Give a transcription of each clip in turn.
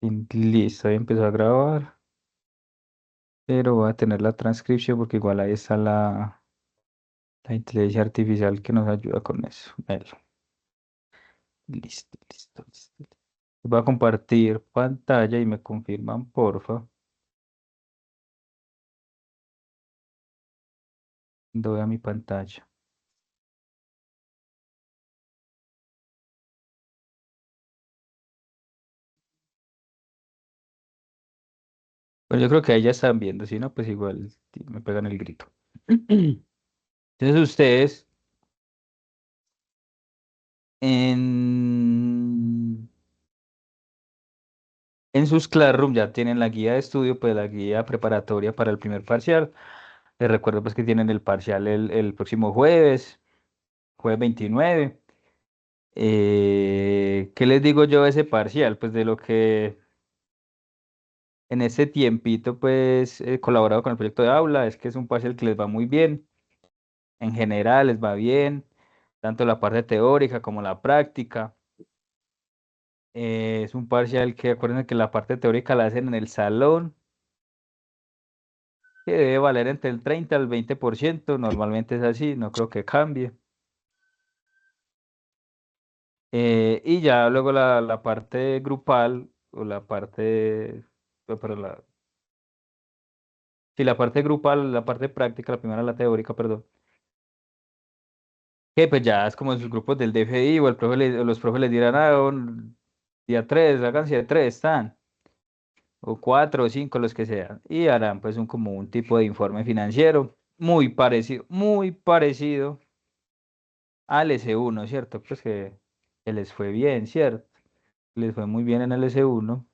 Listo, ahí empezó a grabar, pero voy a tener la transcripción porque igual ahí está la inteligencia artificial que nos ayuda con eso. Melo. Listo, listo, listo. Voy a compartir pantalla y me confirman, porfa. Doy a mi pantalla. Bueno, yo creo que ahí ya están viendo, si no, pues igual me pegan el grito. Entonces ustedes en, en sus Classroom ya tienen la guía de estudio, pues la guía preparatoria para el primer parcial. Les recuerdo pues que tienen el parcial el próximo jueves, jueves 29. ¿Qué les digo yo de ese parcial? Pues de lo que en ese tiempito pues he colaborado con el proyecto de aula, es que es un parcial que les va muy bien. En general les va bien, tanto la parte teórica como la práctica. Es un parcial que acuérdense que la parte teórica la hacen en el salón, que debe valer entre el 30 al 20%. Normalmente es así, no creo que cambie. Y ya luego la parte grupal o la parte, pero sí, la parte grupal, la parte práctica, la primera la teórica, perdón, que pues ya es como en sus grupos del DFI o o los profes les dirán, día 3 háganse de 3 están, o 4 o 5 los que sean, y harán pues como un tipo de informe financiero muy parecido al S1, ¿cierto? Pues que les fue bien, ¿cierto? Les fue muy bien en el S1.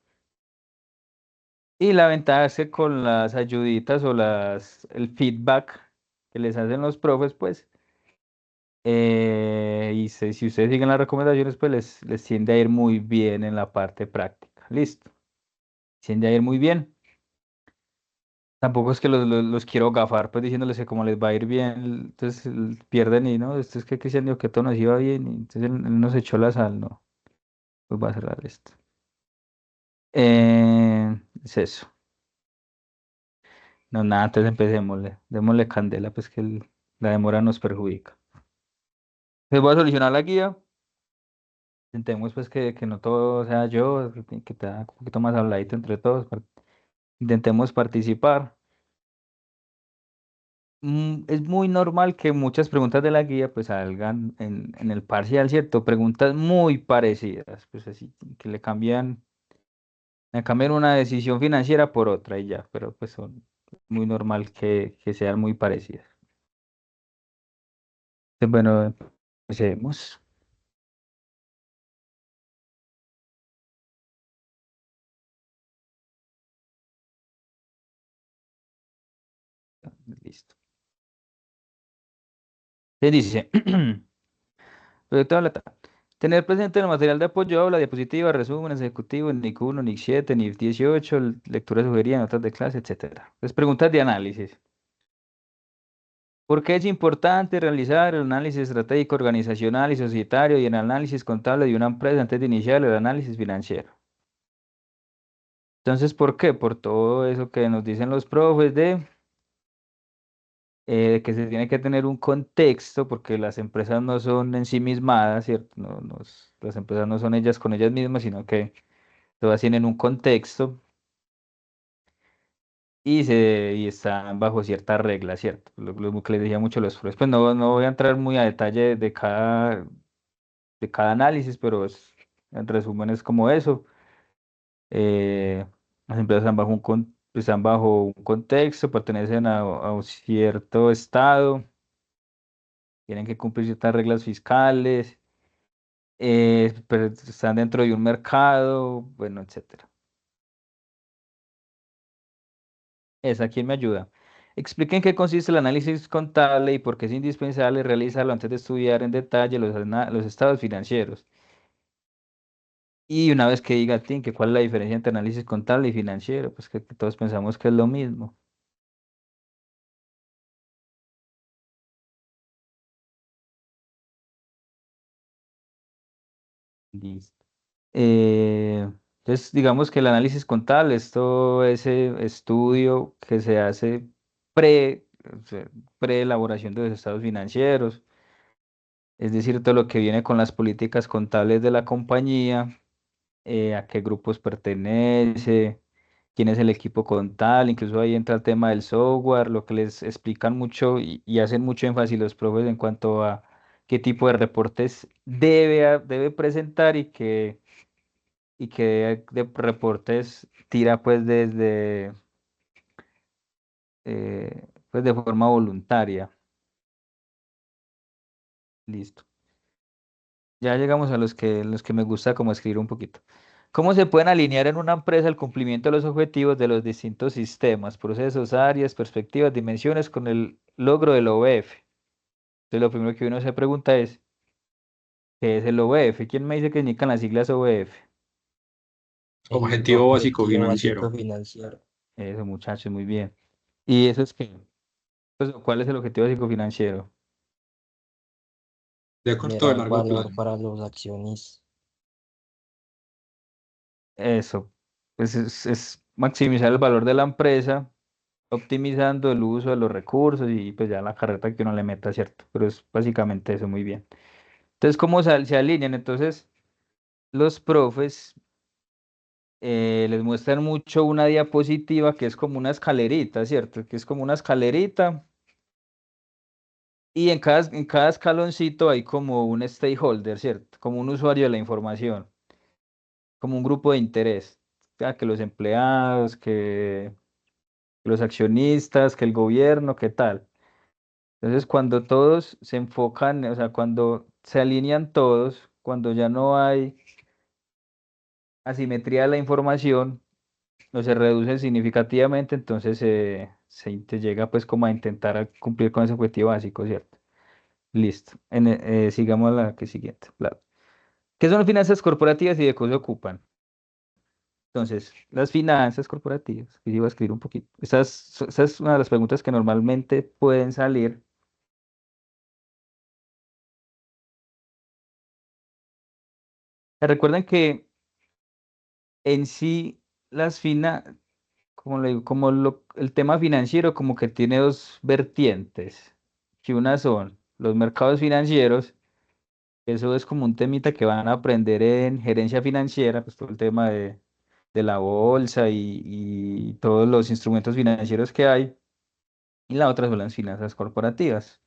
Y la ventaja es que con las ayuditas o el feedback que les hacen los profes, pues, si ustedes siguen las recomendaciones, pues les tiende a ir muy bien en la parte práctica. Listo. Tiende a ir muy bien. Tampoco es que los quiero gafar, pues diciéndoles que como les va a ir bien, entonces pierden y no, esto es que Cristian dijo que todo nos iba bien y entonces él nos echó la sal, no, pues va a cerrar esto. Es eso. No, nada, entonces empecémosle. Démosle candela, pues que la demora nos perjudica. Les voy a solucionar la guía. Intentemos pues que no todo sea yo, que te un poquito más habladito entre todos. Intentemos participar. Es muy normal que muchas preguntas de la guía pues salgan en el parcial, ¿cierto? Preguntas muy parecidas, pues así, que le cambian una decisión financiera por otra y ya, pero pues son muy normal que sean muy parecidas. Entonces, bueno, empecemos. Listo. Se dice, proyecto de la tener presente el material de apoyo, la diapositiva, resúmenes ejecutivos, NIC 1, NIC 7, NIC 18, lectura sugerida, notas de clase, etcétera. Entonces, preguntas de análisis. ¿Por qué es importante realizar el análisis estratégico, organizacional y societario y el análisis contable de una empresa antes de iniciar el análisis financiero? Entonces, ¿por qué? Por todo eso que nos dicen los profes de que se tiene que tener un contexto, porque las empresas no son ensimismadas, ¿cierto? Las empresas no son ellas con ellas mismas, sino que todas tienen un contexto y están bajo ciertas reglas, ¿cierto? Lo que les decía mucho a los profes. Pues no voy a entrar muy a detalle de cada análisis, pero en resumen es como eso. Las empresas están bajo un contexto, pertenecen a un cierto estado, tienen que cumplir ciertas reglas fiscales, pero están dentro de un mercado, bueno, etcétera. ¿Esa quién me ayuda? Expliquen qué consiste el análisis contable y por qué es indispensable realizarlo antes de estudiar en detalle los estados financieros. Y una vez que diga, Tim, que cuál es la diferencia entre análisis contable y financiero, pues que todos pensamos que es lo mismo. Listo. Entonces, digamos que el análisis contable es todo ese estudio que se hace pre, o sea, pre-elaboración de los estados financieros, es decir, todo lo que viene con las políticas contables de la compañía, a qué grupos pertenece, quién es el equipo contable, incluso ahí entra el tema del software, lo que les explican mucho y hacen mucho énfasis los profes en cuanto a qué tipo de reportes debe presentar y qué de reportes tira pues de forma voluntaria. Listo. Ya llegamos a los que me gusta como escribir un poquito. ¿Cómo se pueden alinear en una empresa el cumplimiento de los objetivos de los distintos sistemas, procesos, áreas, perspectivas, dimensiones con el logro del OBF? Entonces, lo primero que uno se pregunta es, ¿qué es el OBF? ¿Quién me dice que indican las siglas OBF? El Objetivo básico objetivo financiero. básico financiero. Eso, muchachos, muy bien. ¿Y eso es qué? Pues, ¿cuál es el objetivo básico financiero? De corto de Generar largo plazo. valor para los accionistas. Eso, pues es maximizar el valor de la empresa, optimizando el uso de los recursos y pues ya la carreta que uno le meta, ¿cierto? Pero es básicamente eso, muy bien. Entonces, ¿cómo se alinean? Entonces, los profes les muestran mucho una diapositiva que es como una escalerita, ¿cierto? Que es como una escalerita y en cada escaloncito hay como un stakeholder, ¿cierto? Como un usuario de la información, como un grupo de interés. O sea, que los empleados, que los accionistas, que el gobierno, ¿qué tal? Entonces, cuando todos se enfocan, o sea, cuando se alinean todos, cuando ya no hay asimetría de la información, o se reduce significativamente, entonces se llega pues como a intentar cumplir con ese objetivo básico, ¿cierto? Listo. Sigamos a la que siguiente. ¿Qué son finanzas corporativas y de qué se ocupan? Entonces, las finanzas corporativas, que yo iba a escribir un poquito. Esa es una de las preguntas que normalmente pueden salir. Recuerden que en sí las finanzas, como le digo, el tema financiero como que tiene dos vertientes, que una son los mercados financieros, eso es como un temita que van a aprender en gerencia financiera, pues todo el tema de la bolsa y todos los instrumentos financieros que hay, y la otra son las finanzas corporativas.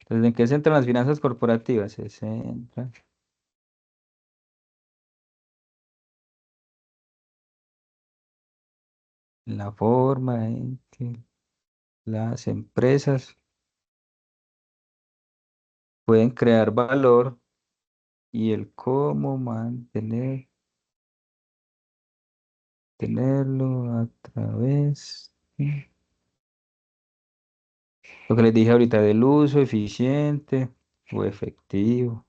Entonces, ¿en qué se centran las finanzas corporativas? Se centran en la forma en que las empresas pueden crear valor y el cómo tenerlo a través de lo que les dije ahorita del uso eficiente o efectivo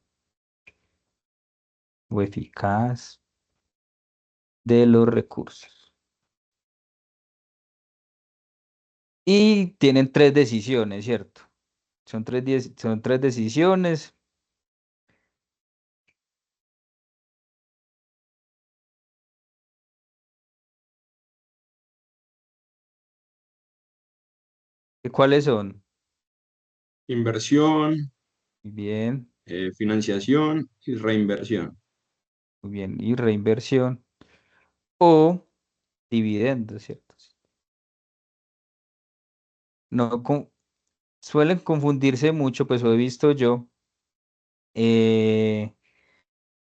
o eficaz de los recursos. Y tienen tres decisiones, ¿cierto? Son tres decisiones. ¿Y cuáles son? Inversión, Muy bien, financiación y reinversión. muy bien. Y reinversión o dividendos, ¿cierto? No suelen confundirse mucho, pues lo he visto yo, eh,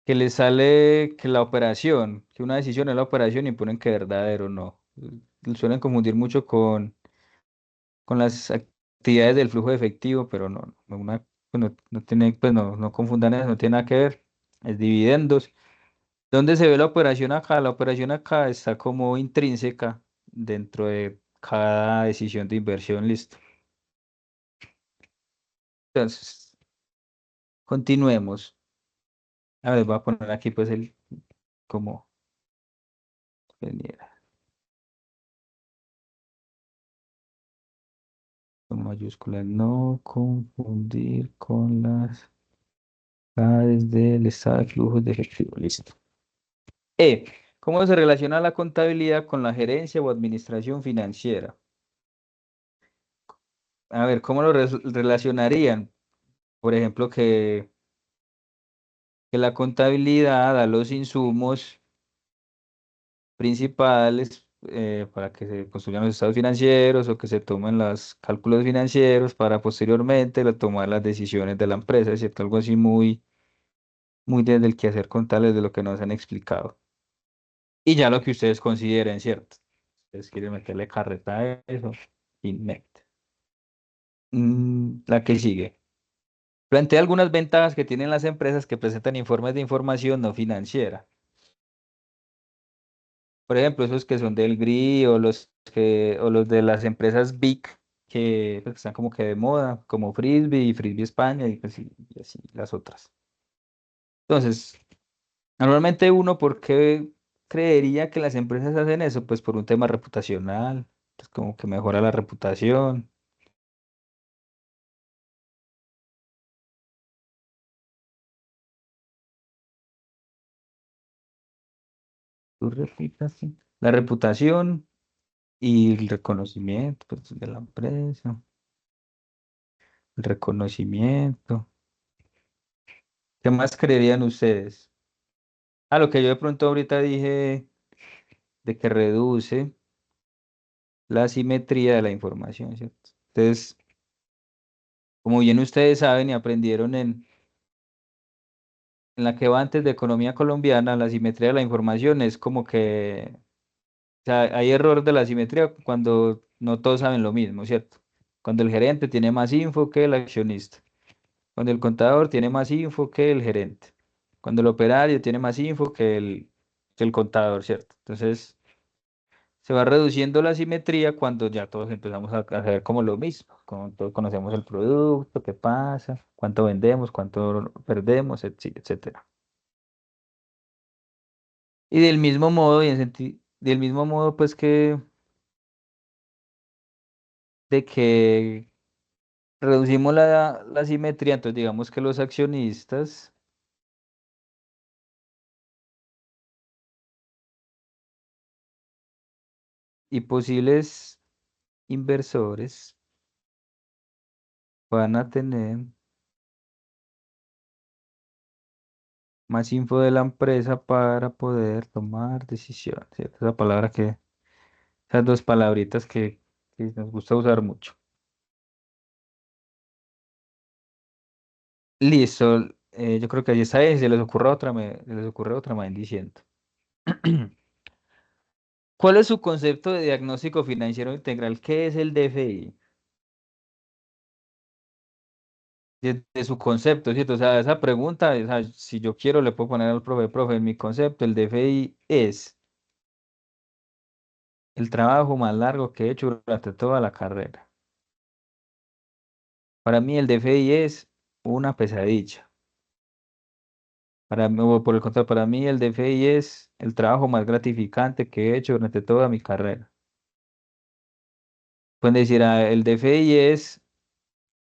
que les sale que la operación, que una decisión es la operación y ponen que verdadero, no. Suelen confundir mucho con las actividades del flujo de efectivo, pero pues no tiene, pues no confundan eso, no tiene nada que ver. Es dividendos. ¿Dónde se ve la operación acá? La operación acá está como intrínseca dentro de cada decisión de inversión, listo. Entonces, continuemos. A ver, voy a poner aquí pues como venía, con mayúsculas, no confundir con las claves del estado de flujos de efectivo, listo. E. ¿Cómo se relaciona la contabilidad con la gerencia o administración financiera? A ver, ¿cómo lo relacionarían? Por ejemplo, que la contabilidad da los insumos principales para que se construyan los estados financieros o que se tomen los cálculos financieros para posteriormente tomar las decisiones de la empresa, ¿es cierto? Algo así muy, muy desde el quehacer contable de lo que nos han explicado. Y ya lo que ustedes consideren, ¿cierto? Ustedes quieren meterle carreta a eso y mete. La que sigue. Plantea algunas ventajas que tienen las empresas que presentan informes de información no financiera. Por ejemplo, esos que son del GRI o los de las empresas Big que pues, están como que de moda, como Frisbee y Frisbee España y, pues, y así las otras. Entonces, normalmente uno, ¿por qué creería que las empresas hacen eso? Pues por un tema reputacional, pues como que mejora la reputación. Tu reputación. La reputación y el reconocimiento pues, de la empresa, el reconocimiento. ¿Qué más creerían ustedes? A lo que yo de pronto ahorita dije de que reduce la simetría de la información, ¿cierto? Entonces, como bien ustedes saben y aprendieron en la que va antes de economía colombiana, la simetría de la información es como que, o sea, hay error de la simetría cuando no todos saben lo mismo, ¿cierto? Cuando el gerente tiene más info que el accionista, cuando el contador tiene más info que el gerente, cuando el operario tiene más info que el contador, ¿cierto? Entonces, se va reduciendo la simetría cuando ya todos empezamos a hacer como lo mismo, como todos conocemos el producto, qué pasa, cuánto vendemos, cuánto perdemos, etcétera. Y del mismo modo, del mismo modo, pues que de que reducimos la simetría, entonces digamos que los accionistas y posibles inversores van a tener más info de la empresa para poder tomar decisiones, ¿cierto? Esa palabra esas dos palabritas que nos gusta usar mucho. Listo, yo creo que ahí está, si se les ocurre otra, me van diciendo. ¿Cuál es su concepto de diagnóstico financiero integral? ¿Qué es el DFI? De su concepto, ¿cierto? O sea, esa pregunta, o sea, si yo quiero, le puedo poner al profe, en mi concepto, el DFI es el trabajo más largo que he hecho durante toda la carrera. Para mí, el DFI es una pesadilla. Para mí, o por el contrario, para mí, el DFI es el trabajo más gratificante que he hecho durante toda mi carrera. Pueden decir, el DFI es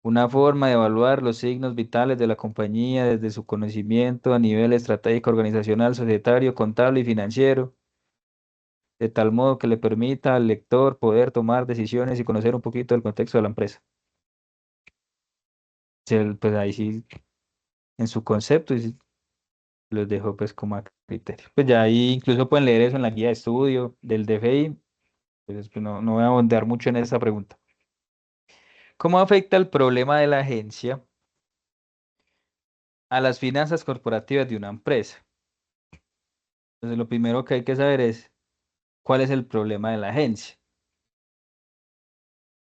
una forma de evaluar los signos vitales de la compañía desde su conocimiento a nivel estratégico, organizacional, societario, contable y financiero, de tal modo que le permita al lector poder tomar decisiones y conocer un poquito del contexto de la empresa. Pues ahí sí, en su concepto, y sí, los dejo pues como a criterio. Pues ya ahí incluso pueden leer eso en la guía de estudio del DFI, pues no voy a ahondar mucho en esa pregunta. ¿Cómo afecta el problema de la agencia a las finanzas corporativas de una empresa? Entonces, lo primero que hay que saber es cuál es el problema de la agencia.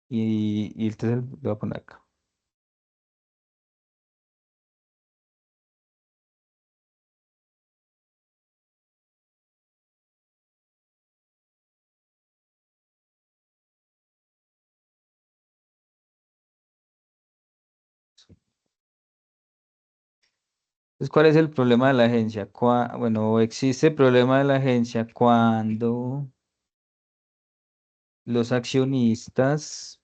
Y entonces lo voy a poner acá. Entonces, ¿cuál es el problema de la agencia? Bueno, existe problema de la agencia cuando los accionistas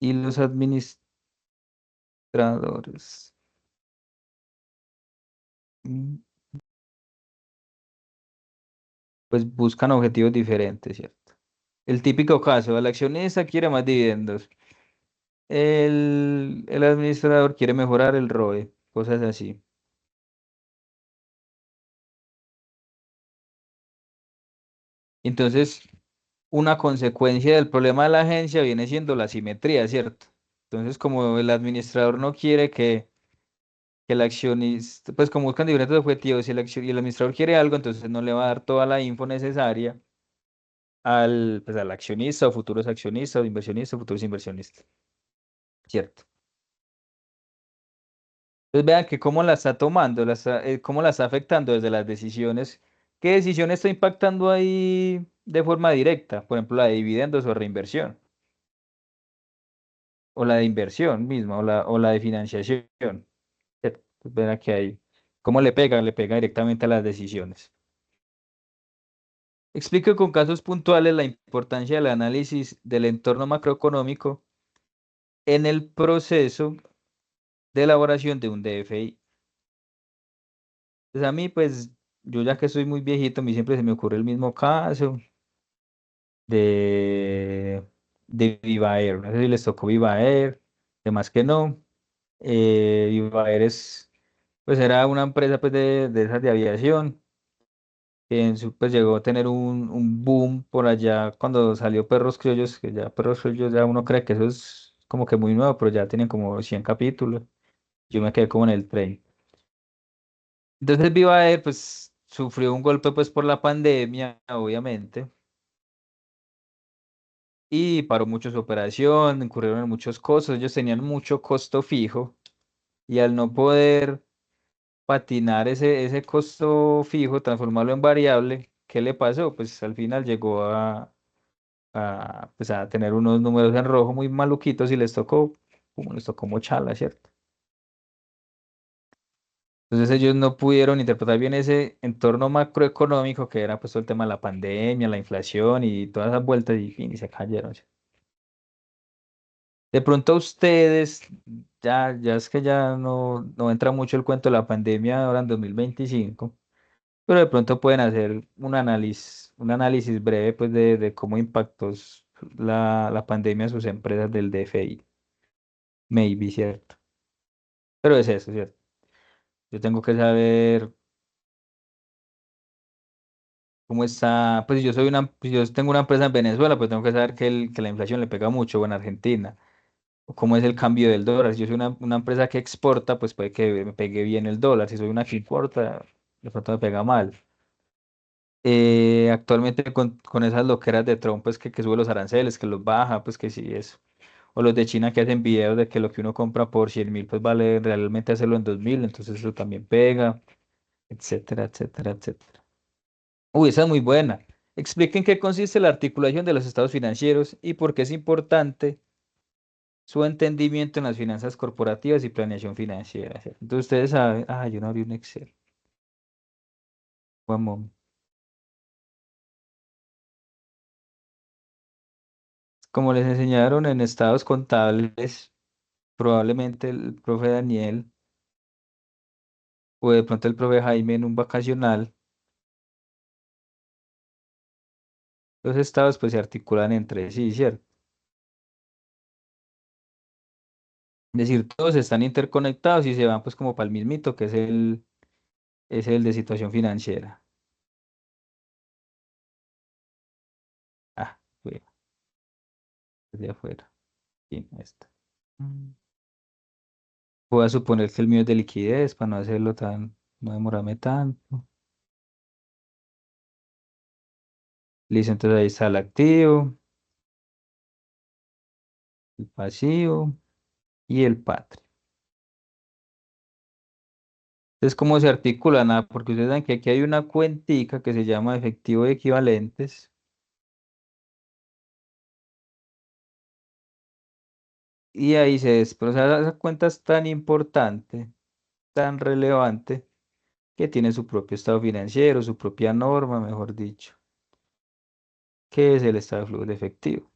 y los administradores pues buscan objetivos diferentes, ¿cierto? El típico caso, el accionista quiere más dividendos, el administrador quiere mejorar el ROE, cosas así. Entonces, una consecuencia del problema de la agencia viene siendo la simetría, ¿cierto? Entonces, como el administrador no quiere que el accionista, pues como buscan diferentes objetivos, y el administrador quiere algo, entonces no le va a dar toda la info necesaria pues al accionista o futuros accionistas o inversionistas o futuros inversionistas, ¿cierto? Entonces vean que cómo la está tomando, cómo la está afectando desde las decisiones. ¿Qué decisión está impactando ahí de forma directa? Por ejemplo, la de dividendos o reinversión, o la de inversión misma, o la de financiación. ¿Cierto? Entonces, vean que ahí, cómo le pega directamente a las decisiones. Explico con casos puntuales la importancia del análisis del entorno macroeconómico en el proceso de elaboración de un DFI. Pues a mí, pues, yo ya que soy muy viejito, a mí siempre se me ocurre el mismo caso de, de Vivaer. No sé si les tocó Vivaer, de más que no. Vivaer pues era una empresa pues de esas de aviación, que pues llegó a tener un boom por allá cuando salió Perros Criollos, que ya Perros Criollos ya uno cree que eso es como que muy nuevo, pero ya tienen como 100 capítulos. Yo me quedé como en el tren. Entonces Vivaer pues sufrió un golpe pues por la pandemia, obviamente, y paró mucho su operación, incurrieron en muchos costos, ellos tenían mucho costo fijo y al no poder patinar ese costo fijo, transformarlo en variable, ¿qué le pasó? Pues al final llegó pues a tener unos números en rojo muy maluquitos y les tocó, como les tocó mochala, ¿cierto? Entonces ellos no pudieron interpretar bien ese entorno macroeconómico que era pues todo el tema de la pandemia, la inflación y todas esas vueltas y, fin, y se cayeron. De pronto a ustedes, ya es que ya no entra mucho el cuento de la pandemia ahora en 2025, pero de pronto pueden hacer un análisis breve pues de cómo impactó la pandemia a sus empresas del DFI. Maybe, ¿cierto? Pero es eso, ¿cierto? Yo tengo que saber cómo está, pues pues yo tengo una empresa en Venezuela, pues tengo que saber que la inflación le pega mucho, o en Argentina, o cómo es el cambio del dólar. Si yo soy una empresa que exporta, pues puede que me pegue bien el dólar. Si soy una que importa, de pronto me pega mal. Actualmente con esas loqueras de Trump, pues que sube los aranceles, que los baja, pues que sí, eso. O los de China que hacen videos de que lo que uno compra por 100.000, pues vale realmente hacerlo en 2.000, entonces eso también pega, etcétera, etcétera, etcétera. Uy, esa es muy buena. Expliquen qué consiste la articulación de los estados financieros y por qué es importante su entendimiento en las finanzas corporativas y planeación financiera. ¿Cierto? Entonces ustedes saben, yo no abrí un Excel. One moment. Como les enseñaron en estados contables, probablemente el profe Daniel o de pronto el profe Jaime en un vacacional, los estados pues se articulan entre sí, ¿cierto? Es decir, todos están interconectados y se van pues como para el mismito, que es el de situación financiera. Fue desde afuera. Sí, ahí está. Mm. Voy a suponer que el mío es de liquidez para no hacerlo no demorarme tanto. Listo, entonces ahí está el activo, el pasivo y el patrio. Entonces, ¿cómo se articulan? Porque ustedes saben que aquí hay una cuentica que se llama efectivo de equivalentes y ahí pero o sea, esa cuenta es tan importante, tan relevante, que tiene su propio estado financiero, su propia norma, mejor dicho, que es el estado de flujo de efectivo.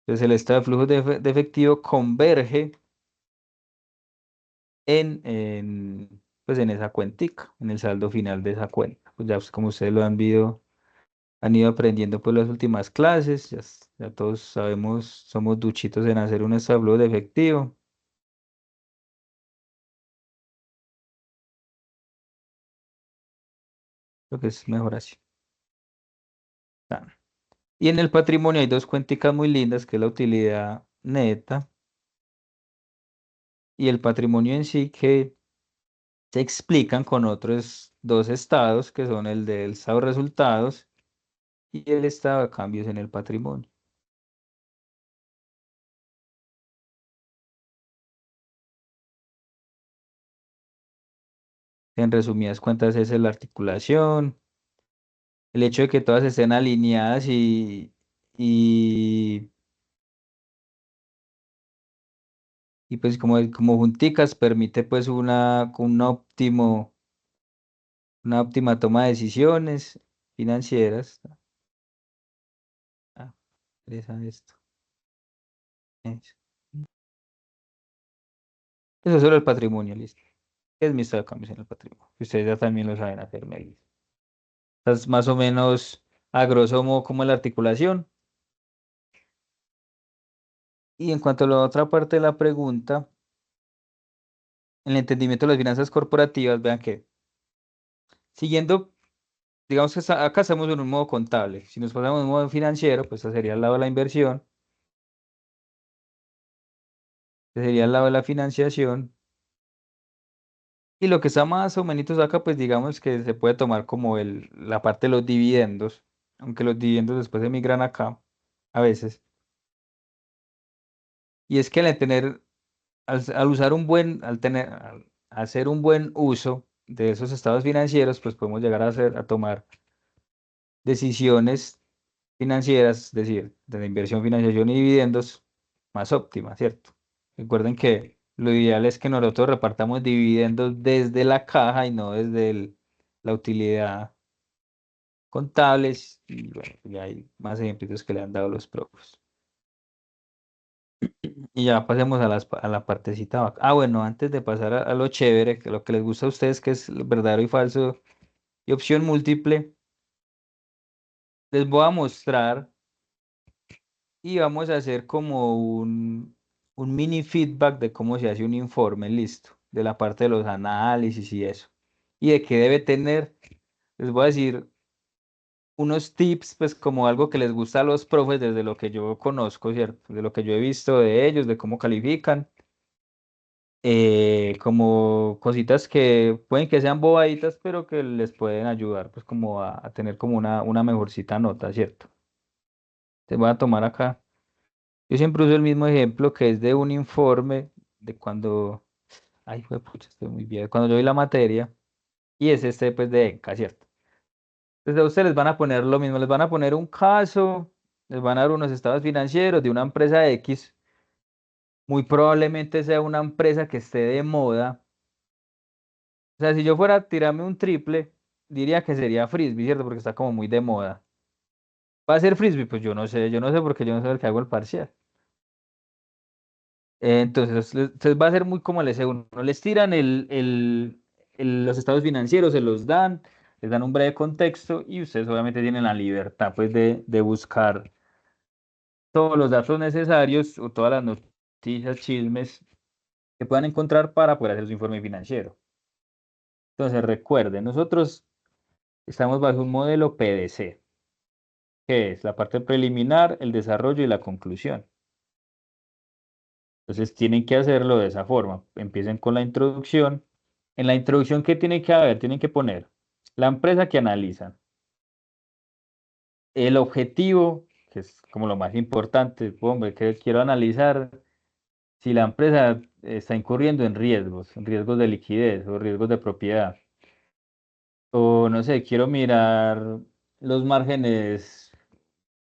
Entonces, el estado de flujo de efectivo converge pues en esa cuentica, en el saldo final de esa cuenta. Pues ya como ustedes lo han visto han ido aprendiendo pues las últimas clases, ya todos sabemos, somos duchitos en hacer un de efectivo. Creo que es mejor así. Ah. Y en el patrimonio hay dos cuenticas muy lindas, que es la utilidad neta y el patrimonio en sí, que se explican con otros dos estados, que son el del estado de resultados y el estado de cambios en el patrimonio. En resumidas cuentas, esa es la articulación, el hecho de que todas estén alineadas y, y pues como junticas permite pues una óptima toma de decisiones financieras. Ah, interesa esto. Eso. Eso es solo el patrimonio, listo. Es mi estado de cambios en el patrimonio. Ustedes ya también lo saben hacer, Melis. Es más o menos a grosso modo como la articulación. Y en cuanto a la otra parte de la pregunta, en el entendimiento de las finanzas corporativas, vean que siguiendo, digamos que acá estamos en un modo contable. Si nos pasamos en un modo financiero, pues ese sería el lado de la inversión, ese sería el lado de la financiación. Y lo que está más o menos acá, pues digamos que se puede tomar como la parte de los dividendos, aunque los dividendos después emigran acá a veces. Y es que al usar al hacer un buen uso de esos estados financieros, pues podemos llegar a tomar decisiones financieras, es decir, de inversión, financiación y dividendos más óptimas, ¿cierto? Recuerden que lo ideal es que nosotros repartamos dividendos desde la caja y no desde la utilidad contables. Y bueno, ya hay más ejemplos que le han dado los profes. Y ya pasemos a la partecita. Bueno, antes de pasar a lo chévere, que lo que les gusta a ustedes, que es lo verdadero y falso y opción múltiple, les voy a mostrar y vamos a hacer como un mini feedback de cómo se hace un informe, listo, de la parte de los análisis y eso. Y de qué debe tener, les voy a decir unos tips, pues como algo que les gusta a los profes desde lo que yo conozco, ¿cierto? De lo que yo he visto de ellos, de cómo califican. Como cositas que pueden que sean bobaditas, pero que les pueden ayudar, pues como a tener como una mejorcita nota, ¿cierto? Te voy a tomar acá. Yo siempre uso el mismo ejemplo que es de un informe de cuando, ay, pucha, estoy muy viejo, cuando yo vi la materia, y es este, pues, de ENCA, ¿cierto? Entonces a ustedes les van a poner lo mismo, les van a poner un caso, les van a dar unos estados financieros de una empresa X, muy probablemente sea una empresa que esté de moda. O sea, si yo fuera a tirarme un triple, diría que sería frisbee, ¿cierto? Porque está como muy de moda. ¿Va a ser frisbee? Pues yo no sé porque yo no sé el que hago el parcial. Entonces, va a ser muy como el S1. Les tiran los estados financieros, se los dan, les dan un breve contexto y ustedes obviamente tienen la libertad pues de buscar todos los datos necesarios o todas las noticias, chismes que puedan encontrar para poder hacer su informe financiero. Entonces, recuerden, nosotros estamos bajo un modelo PDC, que es la parte preliminar, el desarrollo y la conclusión. Entonces, tienen que hacerlo de esa forma. Empiecen con la introducción. En la introducción, ¿qué tiene que haber? Tienen que poner la empresa que analizan, el objetivo, que es como lo más importante, hombre, que quiero analizar si la empresa está incurriendo en riesgos de liquidez o riesgos de propiedad. O no sé, quiero mirar los márgenes,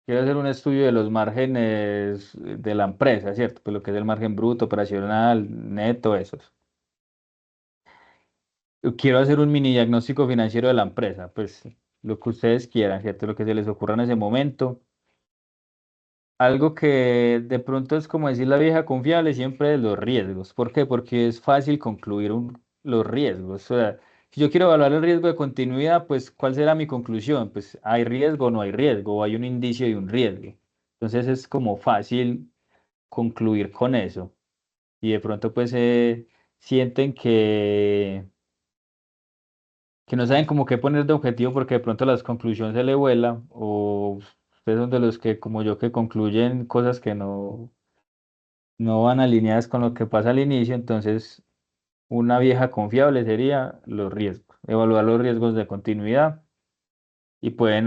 quiero hacer un estudio de los márgenes de la empresa, ¿cierto? Pues lo que es el margen bruto, operacional, neto, esos. Quiero hacer un mini diagnóstico financiero de la empresa, pues lo que ustedes quieran, ¿cierto? Lo que se les ocurra en ese momento. Algo que de pronto es como decir la vieja confiable siempre de los riesgos. ¿Por qué? Porque es fácil concluir los riesgos. O sea, Si yo quiero evaluar el riesgo de continuidad, pues ¿cuál será mi conclusión? Pues hay riesgo o no hay riesgo, o hay un indicio de un riesgo. Entonces es como fácil concluir con eso. Y de pronto pues sienten que no saben como qué poner de objetivo porque de pronto las conclusiones se le vuela o ustedes son de los que como yo que concluyen cosas que no van alineadas con lo que pasa al inicio, entonces una vieja confiable sería los riesgos, evaluar los riesgos de continuidad y pueden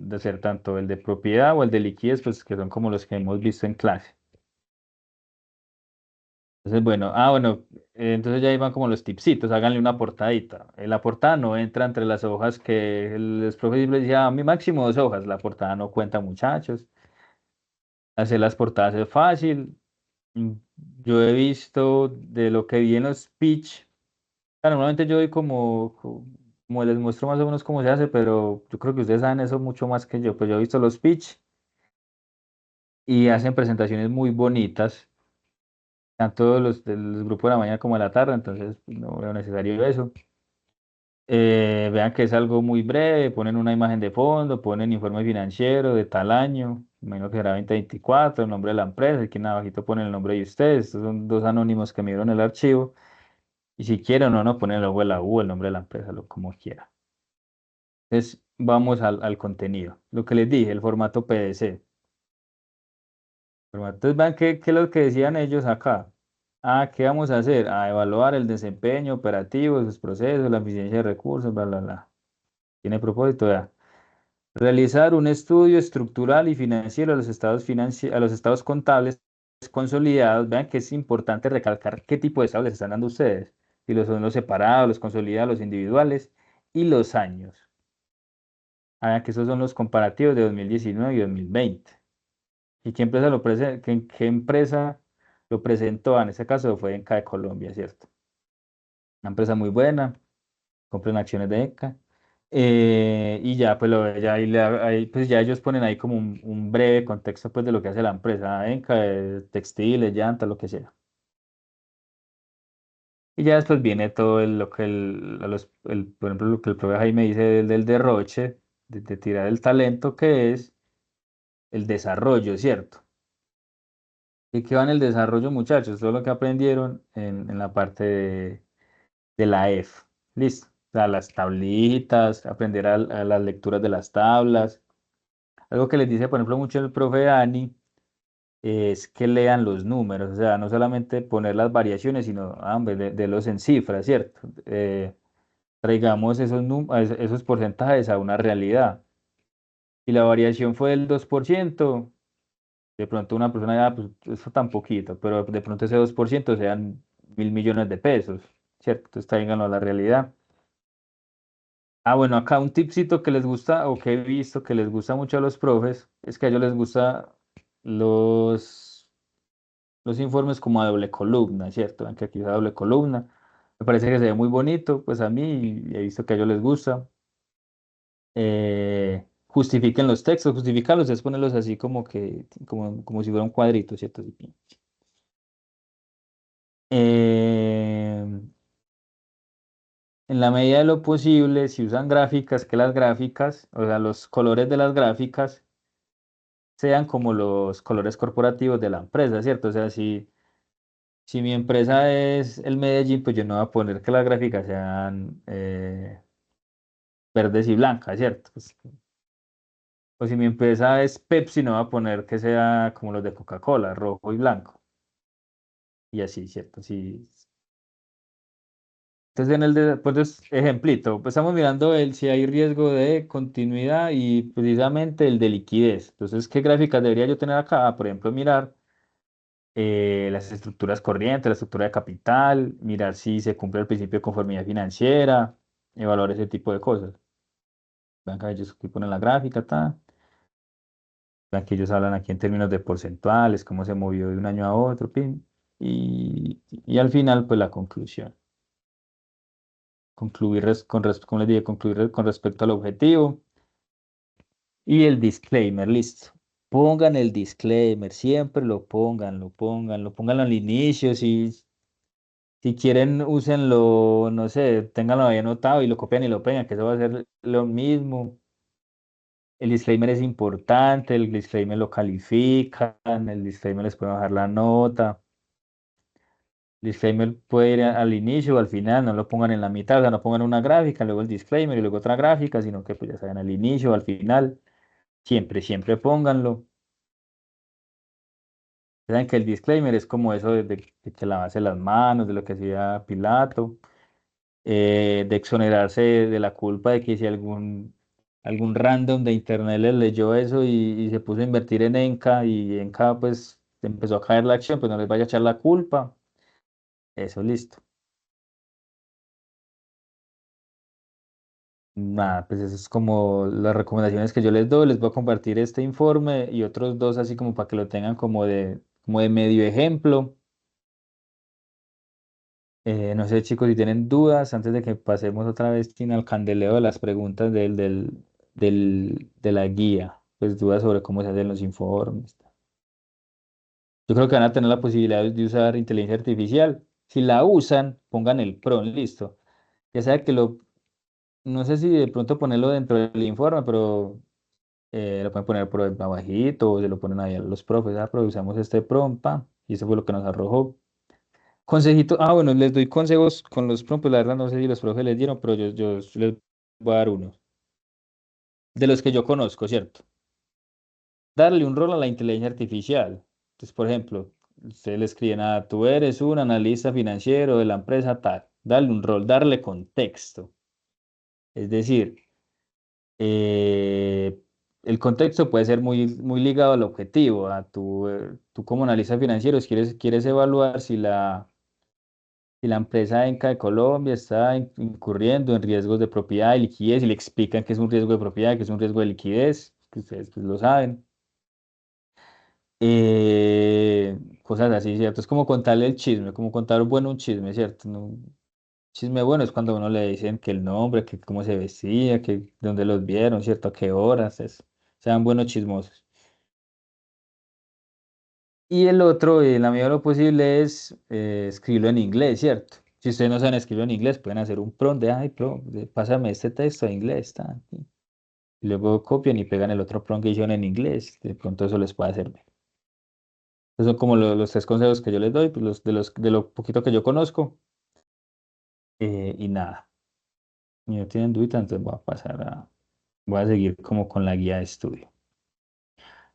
de ser tanto el de propiedad o el de liquidez, pues que son como los que hemos visto en clase. Entonces, bueno, bueno, entonces ya iban como los tipsitos, háganle una portadita. La portada no entra entre las hojas que los profes les decían, a mí máximo 2 hojas, la portada no cuenta, muchachos. Hacer las portadas es fácil. Mm, Yo he visto de lo que vi en los pitch, normalmente yo doy como les muestro más o menos cómo se hace, pero yo creo que ustedes saben eso mucho más que yo, pues yo he visto los pitch y hacen presentaciones muy bonitas tanto los del grupo de la mañana como de la tarde, entonces pues, no veo necesario eso. Vean que es algo muy breve, ponen una imagen de fondo, ponen informe financiero de tal año, menos que será 2024, el nombre de la empresa, aquí en abajito ponen el nombre de ustedes, estos son dos anónimos que me dieron el archivo, y si quieren o no, ponen el logo de la U, el nombre de la empresa, lo como quiera. Entonces, vamos al contenido. Lo que les dije, el formato PDC. Entonces, vean qué es lo que decían ellos acá. ¿Qué vamos a hacer? A evaluar el desempeño operativo, sus procesos, la eficiencia de recursos, bla, bla, bla. Tiene propósito, ya. Realizar un estudio estructural y financiero a los estados contables consolidados. Vean que es importante recalcar qué tipo de estados les están dando ustedes. Si los son los separados, los consolidados, los individuales y los años. Vean que esos son los comparativos de 2019 y 2020. ¿Y qué empresa lo presentó? En este caso fue Enca de Colombia, ¿cierto? Una empresa muy buena, compren acciones de Enca. Y ya, pues, ya, pues ya ellos ponen ahí como un breve contexto pues, de lo que hace la empresa Enca, de textiles, llantas, lo que sea. Y ya después viene todo lo que por ejemplo, lo que el profe Jaime dice del derroche, de tirar el talento, que es el desarrollo, ¿cierto? ¿Y qué va en el desarrollo, muchachos? Todo lo que aprendieron en la parte de la F. Listo. O sea, las tablitas, aprender a las lecturas de las tablas. Algo que les dice, por ejemplo, mucho el profe Dani es que lean los números. O sea, no solamente poner las variaciones, sino hombre, de los en cifras, ¿cierto? Traigamos esos porcentajes a una realidad. Si la variación fue del 2%, de pronto una persona ya, pues eso tan poquito, pero de pronto ese 2% sean 1.000 millones de pesos, ¿cierto? Entonces tráiganlo a la realidad. Bueno, acá un tipcito que les gusta o que he visto que les gusta mucho a los profes es que a ellos les gusta los, los informes como a doble columna, ¿cierto? Ven que aquí es a doble columna. Me parece que se ve muy bonito, pues a mí he visto que a ellos les gusta. Justifiquen los textos, justificarlos es ponerlos así como si fuera un cuadrito, ¿cierto? Así. Eh, en la medida de lo posible, si usan gráficas, que las gráficas, o sea, los colores de las gráficas sean como los colores corporativos de la empresa, ¿cierto? O sea, si mi empresa es el Medellín, pues yo no voy a poner que las gráficas sean verdes y blancas, ¿cierto? O si mi empresa es Pepsi, no voy a poner que sea como los de Coca-Cola, rojo y blanco. Y así, ¿cierto? Sí. Entonces, pues, ejemplito, pues estamos mirando si hay riesgo de continuidad y precisamente el de liquidez. Entonces, ¿qué gráficas debería yo tener acá? Por ejemplo, mirar las estructuras corrientes, la estructura de capital, mirar si se cumple el principio de conformidad financiera, evaluar ese tipo de cosas. Vean que ellos aquí ponen la gráfica, vean que ellos hablan aquí en términos de porcentuales, cómo se movió de un año a otro, pin, y al final, pues la conclusión. Concluir, como les dije, concluir con respecto al objetivo y el disclaimer, listo. Pongan el disclaimer, siempre lo pongan, pónganlo al inicio, si Si quieren, úsenlo, no sé, ténganlo ahí anotado y lo copian y lo pegan, que eso va a ser lo mismo. El disclaimer es importante, el disclaimer lo califican, el disclaimer les puede bajar la nota. El disclaimer puede ir al inicio o al final, no lo pongan en la mitad, o sea, no pongan una gráfica, luego el disclaimer y luego otra gráfica, sino que pues ya saben al inicio o al final. Siempre, siempre pónganlo. Saben que el disclaimer es como eso de que lavarse las manos, de lo que hacía Pilato, de exonerarse de la culpa de que si algún random de internet les leyó eso y se puso a invertir en Enca y Enca pues empezó a caer la acción, pues no les vaya a echar la culpa. Eso, listo. Nada, pues eso es como las recomendaciones que yo les doy. Les voy a compartir este informe y otros dos así como para que lo tengan como de medio ejemplo. No sé, chicos, si tienen dudas, antes de que pasemos otra vez sin al candeleo de las preguntas de la guía, pues dudas sobre cómo se hacen los informes. Yo creo que van a tener la posibilidad de usar inteligencia artificial. Si la usan, pongan el PRON, listo. Ya sea que no sé si de pronto ponerlo dentro del informe, pero lo pueden poner por abajito o se lo ponen ahí a los profes. Ah, pero usamos este PRON, pa, y eso fue lo que nos arrojó. Consejito, bueno, les doy consejos con los prompts, pues la verdad no sé si los profes les dieron, pero yo les voy a dar uno. De los que yo conozco, ¿cierto? Darle un rol a la inteligencia artificial. Entonces, por ejemplo, ustedes le escriben, tú eres un analista financiero de la empresa tal. Darle un rol, darle contexto. Es decir, eh, el contexto puede ser muy, muy ligado al objetivo. Tú como analista financiero quieres evaluar si la empresa Enca de Colombia está incurriendo en riesgos de propiedad y liquidez y le explican que es un riesgo de propiedad, que es un riesgo de liquidez, que ustedes pues, lo saben. Cosas así, ¿cierto? Es como contarle el chisme, como contar bueno un chisme, ¿cierto? Chisme bueno es cuando a uno le dicen que el nombre, que cómo se vestía, que dónde los vieron, ¿cierto? A qué horas, sean buenos chismosos. Y el otro, en la medida de lo posible, es escribirlo en inglés, ¿cierto? Si ustedes no saben escribirlo en inglés, pueden hacer un prompt pásame este texto en inglés, y luego copian y pegan el otro prompt que hicieron en inglés. De pronto eso les puede servir. Esos son como los tres consejos que yo les doy, pues de lo poquito que yo conozco. Y nada, si no tienen duda, entonces voy a seguir como con la guía de estudio.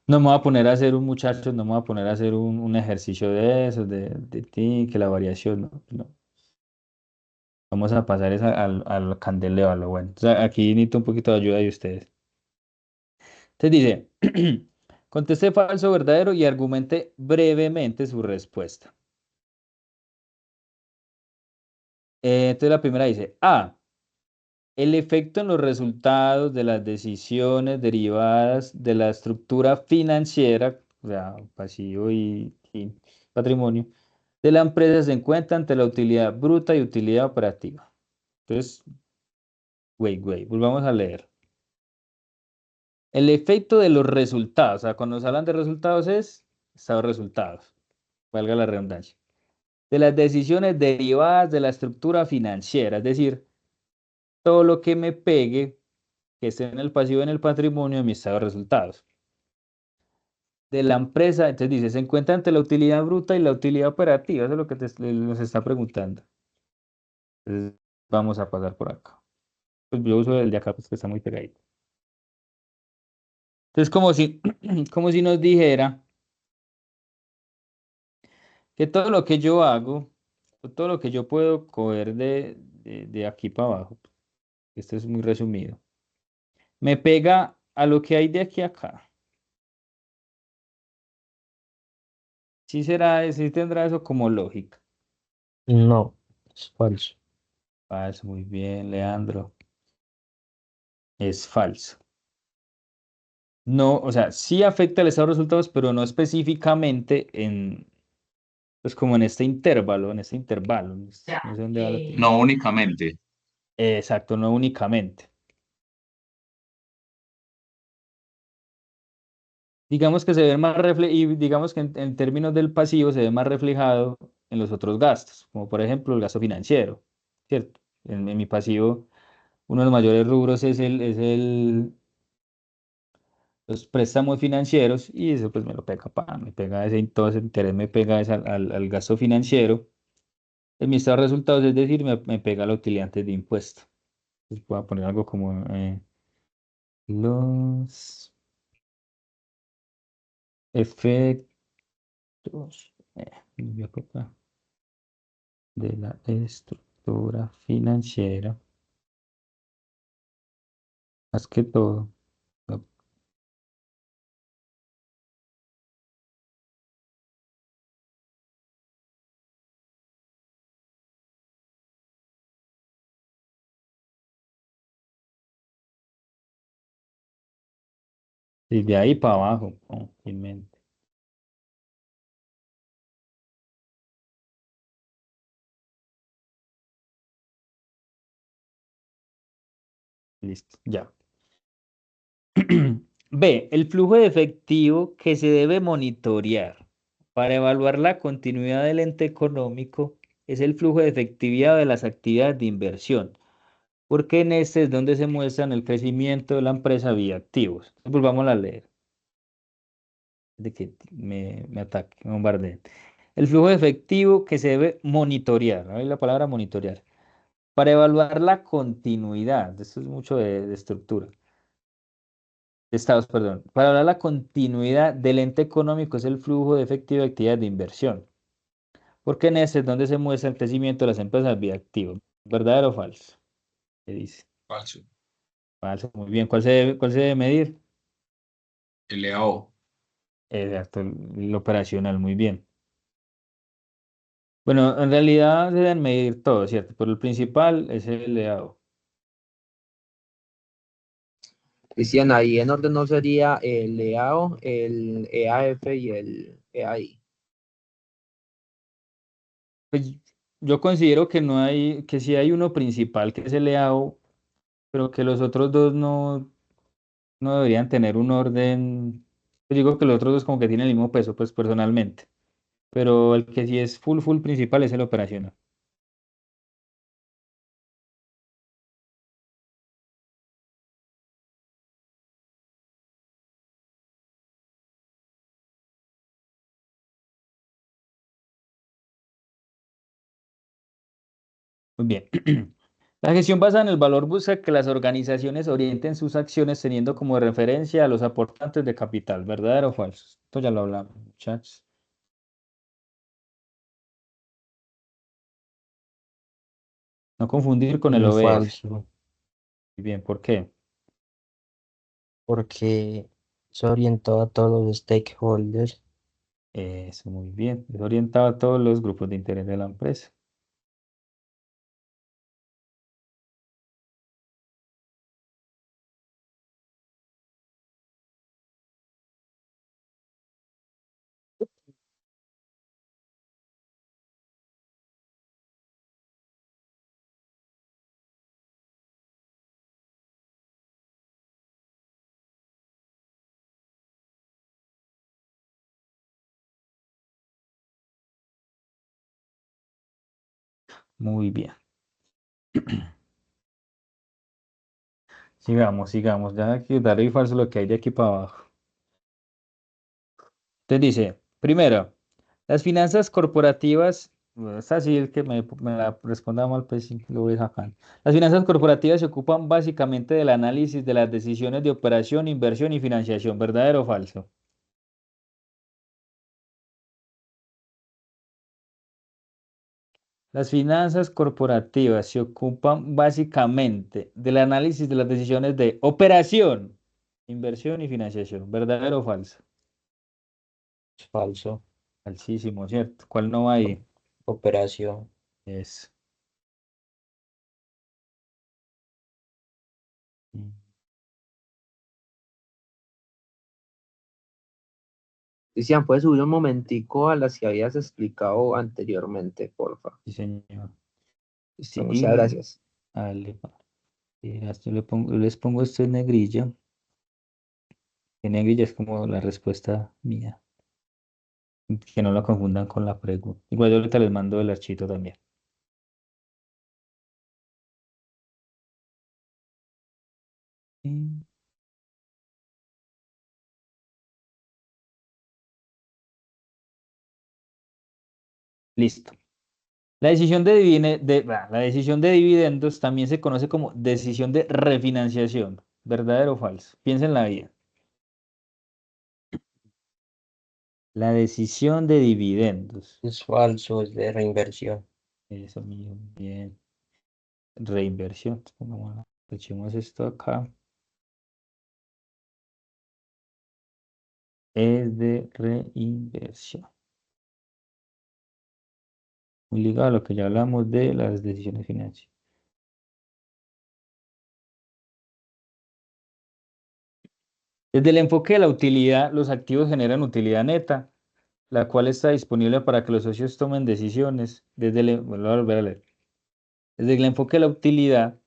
No me voy a poner a hacer muchachos, no me voy a poner a hacer un ejercicio de esos, de ti, que la variación, no, no. Vamos a pasar al candeleo, a lo bueno. Entonces, aquí necesito un poquito de ayuda de ustedes. Entonces dice, conteste falso o verdadero y argumente brevemente su respuesta. Entonces la primera dice, A, el efecto en los resultados de las decisiones derivadas de la estructura financiera, o sea, pasivo y patrimonio, de la empresa se encuentra ante la utilidad bruta y utilidad operativa. Entonces, volvamos a leer. El efecto de los resultados, o sea, cuando nos hablan de resultados es estado de resultados, valga la redundancia, de las decisiones derivadas de la estructura financiera, es decir, todo lo que me pegue, que esté en el pasivo y en el patrimonio de mi estado de resultados. De la empresa, entonces dice, se encuentra entre la utilidad bruta y la utilidad operativa, eso es lo que nos está preguntando. Entonces, vamos a pasar por acá. Pues yo uso el de acá, pues que está muy pegadito. Entonces, como si nos dijera que todo lo que yo hago, o todo lo que yo puedo coger de aquí para abajo, esto es muy resumido, me pega a lo que hay de aquí a acá. Sí tendrá eso como lógica. No, es falso. Falso, muy bien, Leandro. Es falso. No, o sea, sí afecta el estado de resultados, pero no específicamente pues como en este intervalo. No sé dónde va la No únicamente. Exacto, no únicamente. Digamos que se ve más y digamos que en términos del pasivo se ve más reflejado en los otros gastos, como por ejemplo el gasto financiero, ¿cierto? En mi pasivo, uno de los mayores rubros los préstamos financieros y eso pues me lo pega, me pega todo ese interés me pega es al gasto financiero. En mi estado de resultados, es decir, me pega la utilidad antes de impuesto. Entonces voy a poner algo como los efectos voy a colocar, de la estructura financiera, más que todo. ¿No? Y de ahí para abajo, en mente. Listo, ya. B, el flujo de efectivo que se debe monitorear para evaluar la continuidad del ente económico es el flujo de efectividad de las actividades de inversión, porque en este es donde se muestran el crecimiento de la empresa vía activos. Volvamos a leer, de que me ataque, me bombardeen. El flujo de efectivo que se debe monitorear, ¿no? Ahí la palabra monitorear, para evaluar la continuidad, esto es mucho de estructura, de estados, perdón, para evaluar la continuidad del ente económico es el flujo de efectivo de actividades de inversión, porque en este es donde se muestra el crecimiento de las empresas vía activos. ¿Verdadero o falso? ¿Qué dice? Falso. Falso, muy bien. Cuál se debe medir? LAO. Exacto, el operacional, muy bien. Bueno, en realidad se deben medir todo, ¿cierto? Pero el principal es el leado. Cristian, ahí en orden no sería el EAO, el EAF y el EAI. Pues yo considero que no hay, que sí hay uno principal que es el leado, pero que los otros dos no deberían tener un orden. Yo digo que los otros dos como que tienen el mismo peso, pues personalmente. Pero el que sí es full principal es el operacional. Muy bien. La gestión basada en el valor busca que las organizaciones orienten sus acciones teniendo como referencia a los aportantes de capital, ¿verdadero o falso? Esto ya lo hablamos, muchachos. No confundir con el OBF. Falso, Muy bien, ¿por qué? porque se orientó a todos los stakeholders. Eso, muy bien. Es orientado a todos los grupos de interés de la empresa. Muy bien. Sigamos. Ya aquí daré y falso lo que hay de aquí para abajo. Entonces dice, primero, las finanzas corporativas, bueno, esta sí el que me la responda mal, pues sí, lo voy sacando. Las finanzas corporativas se ocupan básicamente del análisis de las decisiones de operación, inversión y financiación, ¿verdadero o falso? Las finanzas corporativas se ocupan básicamente del análisis de las decisiones de operación, inversión y financiación, ¿verdadero o falso? Falso. Falsísimo, ¿cierto? ¿Cuál no va ahí? Operación. Es. Mm, Cristian, ¿puedes subir un momentico a las que habías explicado anteriormente, porfa? sí, señor. Listo, muchas Sí, gracias. dale, yo les pongo esto en negrilla. En negrilla es como la respuesta mía. Que no lo confundan con la pregunta. Igual yo ahorita les mando el archito también. Mm. Listo. La decisión de dividendos también se conoce como decisión de refinanciación. ¿Verdadero o falso? Piensa en la vida. La decisión de dividendos. Es falso, es de reinversión. Eso mío, bien. Reinversión. Echemos esto acá. Es de reinversión. Muy ligado a lo que ya hablamos de las decisiones financieras. Desde el enfoque de la utilidad, los activos generan utilidad neta, la cual está disponible para que los socios tomen decisiones. Bueno, voy a volver a leer. Desde el enfoque de la utilidad,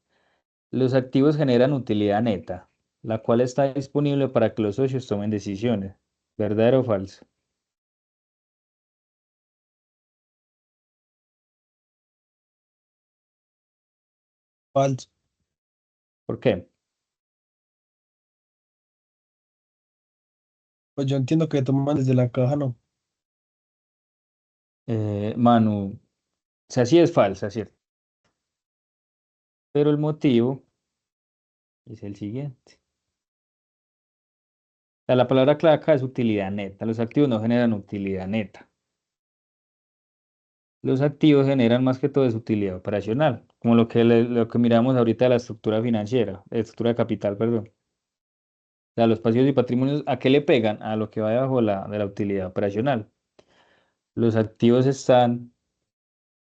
los activos generan utilidad neta, la cual está disponible para que los socios tomen decisiones. ¿Verdadero o falso? Falso. ¿Por qué? Pues yo entiendo que toman desde la caja, no. Manu, o sea, sí es falsa, ¿cierto? Pero el motivo es el siguiente. O sea, la palabra clave acá es utilidad neta. Los activos no generan utilidad neta. Los activos generan más que todo es utilidad operacional, como lo que miramos ahorita de la estructura financiera, estructura de capital, perdón. O sea, los pasivos y patrimonios, ¿a qué le pegan? A lo que va debajo de la utilidad operacional. Los activos están,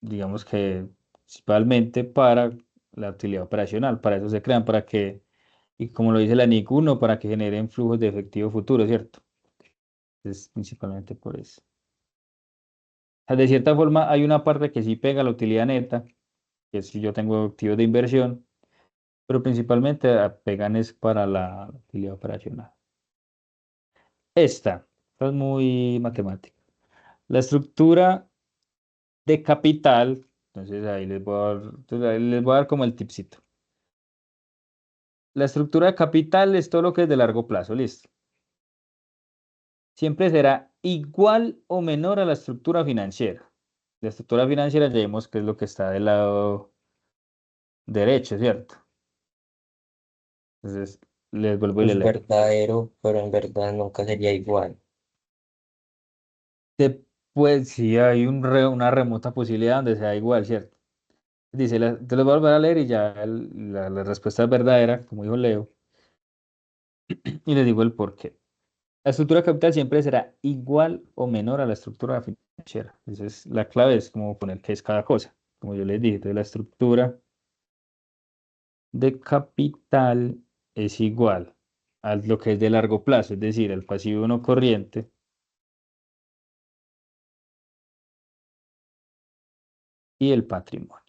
digamos que, principalmente para la utilidad operacional, para eso se crean, y como lo dice la NIC 1, para que generen flujos de efectivo futuro, ¿cierto? Es principalmente por eso. O sea, de cierta forma, hay una parte que sí pega la utilidad neta, que es si yo tengo activos de inversión, pero principalmente pegan es para la utilidad operacional. Esta es muy matemática. La estructura de capital, entonces ahí les voy a dar como el tipcito. La estructura de capital es todo lo que es de largo plazo, listo. Siempre será igual o menor a la estructura financiera. La estructura financiera ya vimos que es lo que está del lado derecho, ¿cierto? Entonces, les vuelvo y les Es leo. verdadero, pero en verdad nunca sería igual. Pues sí, hay una remota posibilidad donde sea igual, ¿cierto? Dice, te lo voy a volver a leer y ya la respuesta es verdadera, como dijo Leo, y les digo el por qué. La estructura capital siempre será igual o menor a la estructura financiera. Entonces, la clave es como poner qué es cada cosa. Como yo les dije, entonces la estructura de capital es igual a lo que es de largo plazo, es decir, el pasivo no corriente y el patrimonio.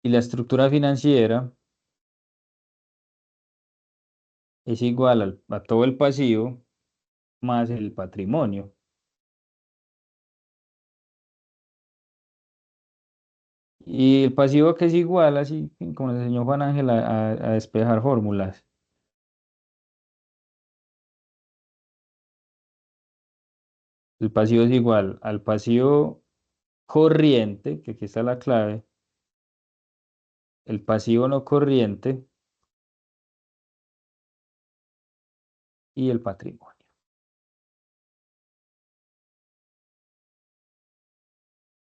Y la estructura financiera es igual a todo el pasivo más el patrimonio. Y el pasivo que es igual, así como le enseñó Juan Ángel a despejar fórmulas. El pasivo es igual al pasivo corriente, que aquí está la clave, el pasivo no corriente y el patrimonio.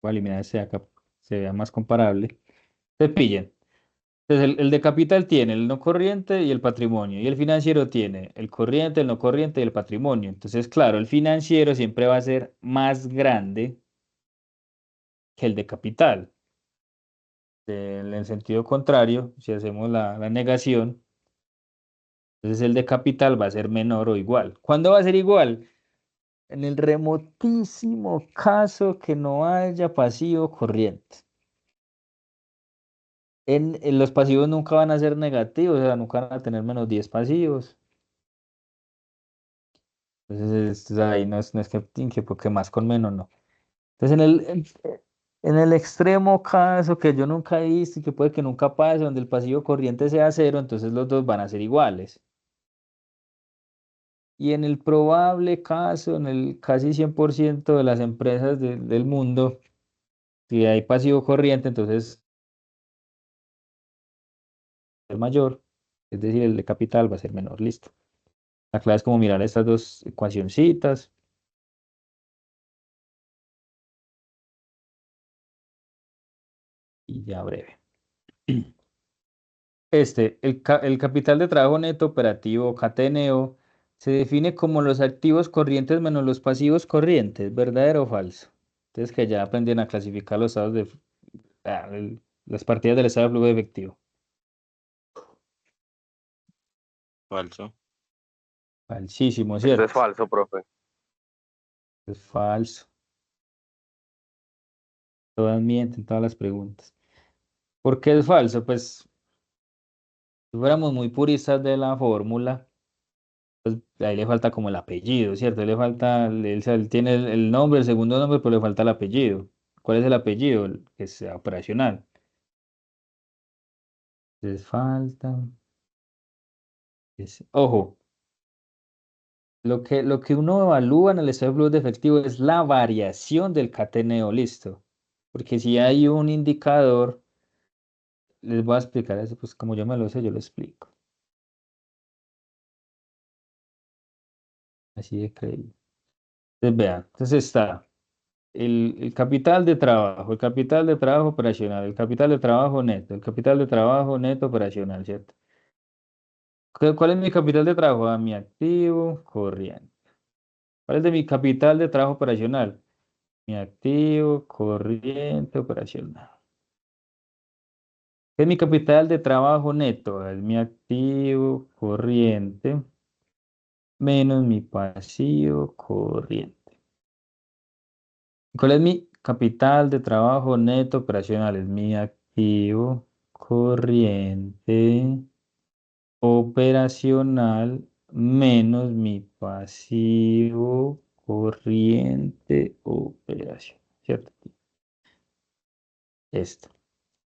Voy a eliminar ese acá, se vea más comparable. Se pillen. Entonces, el de capital tiene el no corriente y el patrimonio, y el financiero tiene el corriente, el no corriente y el patrimonio. Entonces, claro, el financiero siempre va a ser más grande que el de capital. En el sentido contrario, si hacemos la negación, entonces el de capital va a ser menor o igual. ¿Cuándo va a ser igual? En el remotísimo caso que no haya pasivo corriente. En los pasivos nunca van a ser negativos, o sea, nunca van a tener menos 10 pasivos. Entonces, ahí no es que más con menos, no. Entonces, en el extremo caso que yo nunca he visto y que puede que nunca pase, donde el pasivo corriente sea cero, entonces los dos van a ser iguales. Y en el probable caso, en el casi 100% de las empresas del mundo, si hay pasivo corriente, entonces el mayor, es decir, el de capital va a ser menor, listo. La clave es como mirar estas dos ecuacioncitas y ya breve. El capital de trabajo neto operativo, CATNO, se define como los activos corrientes menos los pasivos corrientes, ¿verdadero o falso? Entonces que ya aprenden a clasificar los estados las partidas del estado de flujo de efectivo. Falso. Falsísimo, Esto es ¿cierto? falso, profe. Es falso. Todas mienten, todas las preguntas. ¿Por qué es falso? Pues si fuéramos muy puristas de la fórmula, pues ahí le falta como el apellido, ¿cierto? Ahí le falta, él tiene el nombre, el segundo nombre, pero le falta el apellido. ¿Cuál es el apellido? El que sea operacional. Les falta. Ojo, lo que uno evalúa en el estado de flujo de efectivo es la variación del cateneo, listo. Porque si hay un indicador, les voy a explicar eso, pues como yo me lo sé, yo lo explico. Así de creíble. Entonces, vean, entonces está el capital de trabajo, el capital de trabajo operacional, el capital de trabajo neto, el capital de trabajo neto operacional, ¿cierto? ¿Cuál es mi capital de trabajo? Mi activo corriente. ¿Cuál es de mi capital de trabajo operacional? Mi activo corriente operacional. ¿Qué es mi capital de trabajo neto? Es mi activo corriente menos mi pasivo corriente. ¿Cuál es mi capital de trabajo neto operacional? Es mi activo corriente operacional menos mi pasivo corriente operacional, ¿cierto? Esto.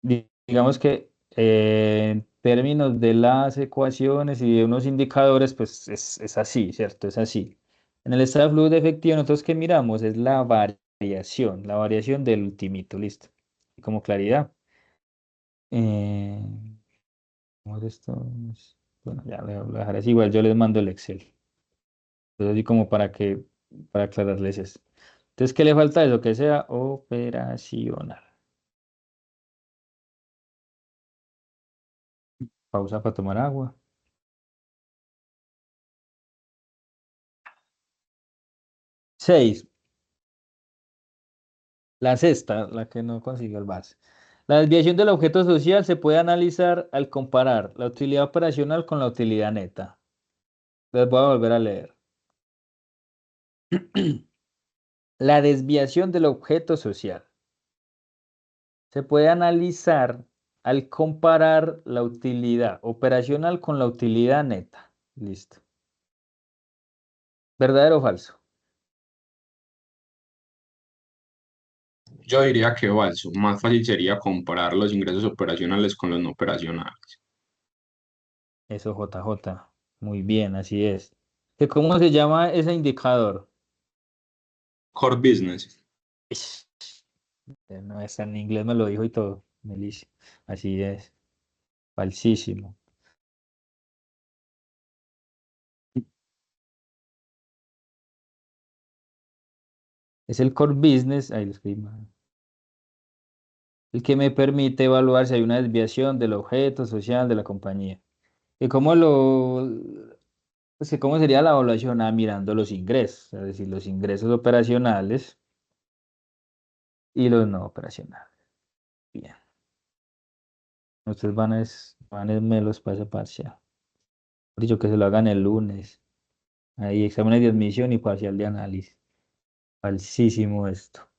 Digamos que en términos de las ecuaciones y de unos indicadores, pues es así, ¿cierto? Es así. En el estado de flujo de efectivo, nosotros que miramos es la variación del ultimito, listo. Y como claridad. Eh, ¿Cómo es esto? Bueno, ya lo voy a dejar así, igual yo les mando el Excel. Entonces, así como para aclararles eso. Entonces, ¿qué le falta a eso? Que sea operacional. Pausa para tomar agua. 6. La sexta, la que no consiguió el base. La desviación del objeto social se puede analizar al comparar la utilidad operacional con la utilidad neta. Les voy a volver a leer. La desviación del objeto social se puede analizar al comparar la utilidad operacional con la utilidad neta. Listo. ¿Verdadero o falso? Yo diría que falso. Más fácil sería comparar los ingresos operacionales con los no operacionales. Eso, JJ. Muy bien, así es. ¿Cómo se llama ese indicador? Core business. Ish, no, está en inglés, me lo dijo y todo. Melicia. Así es. Falsísimo. Es el core business, ahí lo escribí mal, el que me permite evaluar si hay una desviación del objeto social de la compañía. ¿Y pues que cómo sería la evaluación? Mirando los ingresos, es decir, los ingresos operacionales y los no operacionales. Bien. Ustedes van a melos para esa parcial. Por dicho que se lo hagan el lunes. Ahí, exámenes de admisión y parcial de análisis. Falsísimo esto.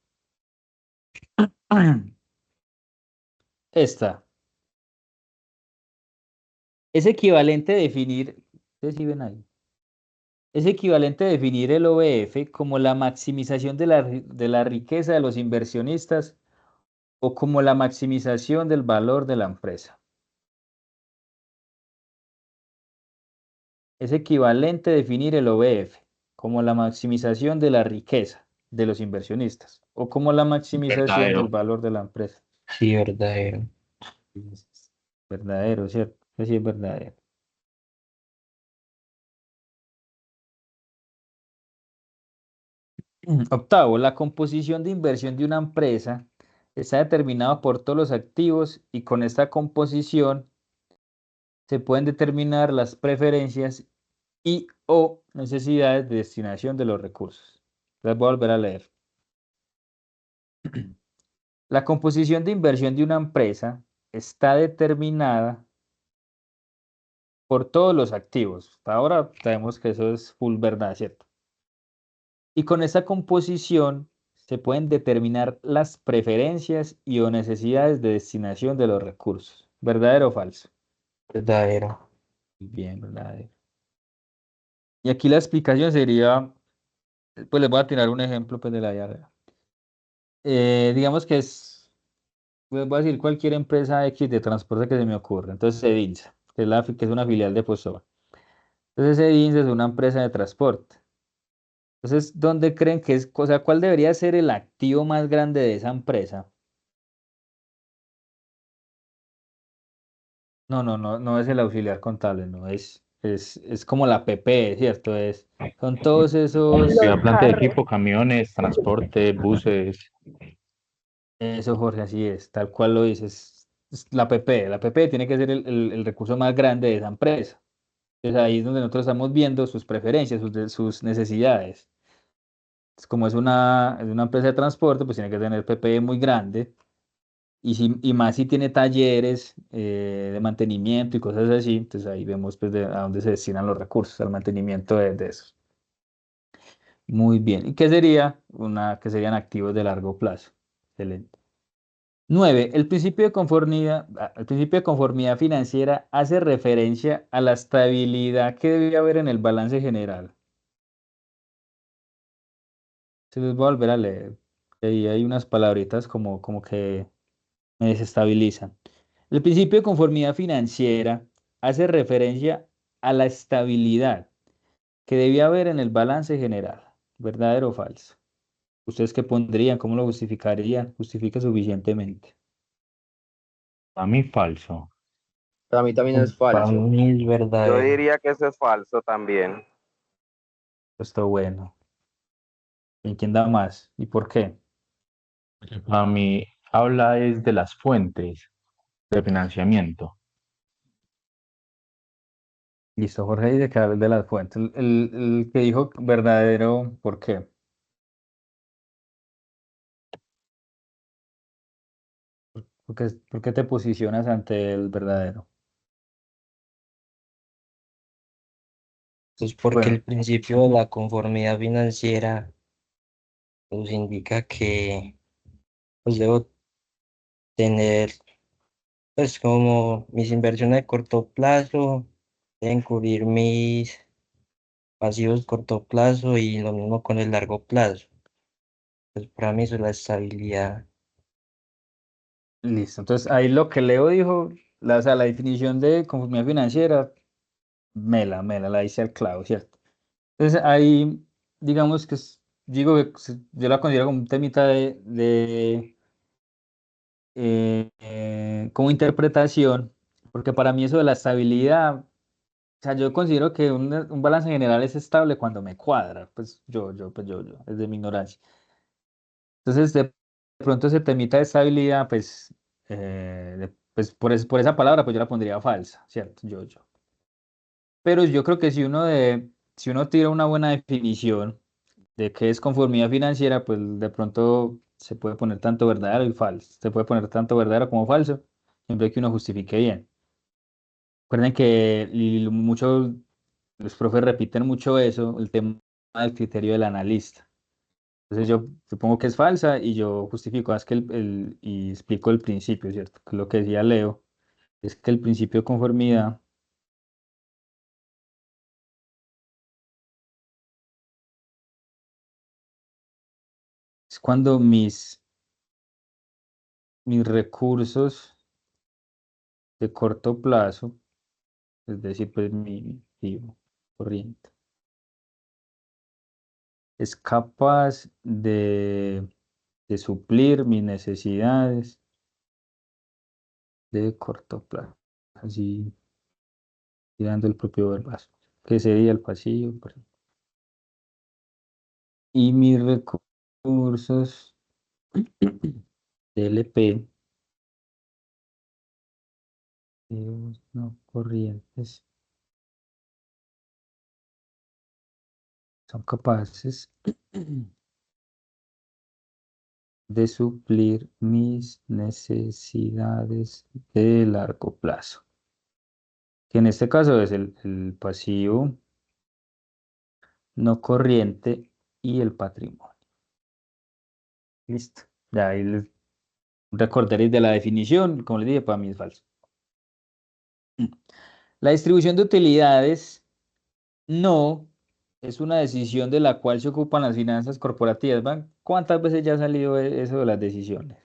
Esta. Es equivalente a definir. ¿Ustedes sí ven ahí? Es equivalente definir el OBF como la maximización de la riqueza de los inversionistas o como la maximización del valor de la empresa. Es equivalente definir el OBF como la maximización de la riqueza de los inversionistas o como la maximización del Verdadero. valor de la empresa. Sí, verdadero. Es verdadero, ¿cierto? Sí, es verdadero. Octavo, la composición de inversión de una empresa está determinada por todos los activos y con esta composición se pueden determinar las preferencias y o necesidades de destinación de los recursos. Las voy a volver a leer. La composición de inversión de una empresa está determinada por todos los activos. Hasta ahora sabemos que eso es full verdad, ¿cierto? Y con esta composición se pueden determinar las preferencias y o necesidades de destinación de los recursos. ¿Verdadero o falso? Verdadero. Bien, verdadero. Y aquí la explicación sería, pues les voy a tirar un ejemplo pues, de la vida real. Digamos que es, pues, voy a decir cualquier empresa X de transporte que se me ocurra. Entonces, Edinsa, que es una filial de Postobá. Entonces, Edinsa es una empresa de transporte. Entonces, ¿dónde creen que es, o sea, cuál debería ser el activo más grande de esa empresa? No es el auxiliar contable, no, es como la PP, ¿cierto? Son todos esos, Ciudad, planta de equipo, camiones, transporte, buses. eso Jorge, así es, tal cual lo dices, es la PP tiene que ser el recurso más grande de esa empresa. Entonces ahí es donde nosotros estamos viendo sus preferencias, sus necesidades. Como es una empresa de transporte, pues tiene que tener PP muy grande. Y más si tiene talleres de mantenimiento y cosas así, entonces ahí vemos pues a dónde se destinan los recursos, al mantenimiento de esos. Muy bien. ¿Y qué sería? Que serían activos de largo plazo. Excelente. 9. El principio de conformidad financiera hace referencia a la estabilidad que debe haber en el balance general. Se los voy a volver a leer. Ahí hay unas palabritas como que me desestabilizan. El principio de conformidad financiera hace referencia a la estabilidad que debía haber en el balance general. ¿Verdadero o falso? ¿Ustedes qué pondrían? ¿Cómo lo justificarían? Justifique suficientemente. A mí falso. Para mí también es Para falso. mí es Yo verdadero. diría que eso es falso también. Esto bueno. ¿Y quién da más? ¿Y por qué? A mí habla es de las fuentes de financiamiento. Listo, Jorge dice que habla de las fuentes. El que dijo verdadero, ¿por qué? ¿Por qué te posicionas ante el verdadero? Pues porque Bueno, el principio de la conformidad financiera nos indica que pues debo tener pues como mis inversiones de corto plazo, deben cubrir mis pasivos corto plazo y lo mismo con el largo plazo. Pues para mí eso es la estabilidad. listo. Entonces ahí lo que Leo dijo, o sea, la definición de conformidad financiera, la dice al clavo, ¿cierto? Entonces ahí, digamos que digo que yo la considero como un temita como interpretación, porque para mí eso de la estabilidad, o sea, yo considero que un balance general es estable cuando me cuadra, pues es de mi ignorancia. Entonces, de pronto ese temita de estabilidad, pues, pues por esa palabra, pues yo la pondría falsa, ¿cierto? Pero yo creo que si uno tira una buena definición de qué es conformidad financiera, pues de pronto se puede poner tanto verdadero y falso. Se puede poner tanto verdadero como falso, siempre que uno justifique bien. Recuerden que los profes repiten mucho eso, el tema del criterio del analista. Entonces yo supongo que es falsa y yo justifico, es que y explico el principio, ¿cierto? Que lo que decía Leo es que el principio de conformidad Es cuando mis recursos de corto plazo, es decir, pues mi activo corriente, es capaz de suplir mis necesidades de corto plazo. Así, tirando el propio verbazo, que sería el pasivo, por ejemplo. Y mis recursos de LP, no corrientes, son capaces de suplir mis necesidades de largo plazo, que en este caso es el pasivo no corriente y el patrimonio. Listo. Ya ahí les recordaréis de la definición, como les dije, para mí es falso. La distribución de utilidades no es una decisión de la cual se ocupan las finanzas corporativas. ¿Van? ¿Cuántas veces ya ha salido eso de las decisiones?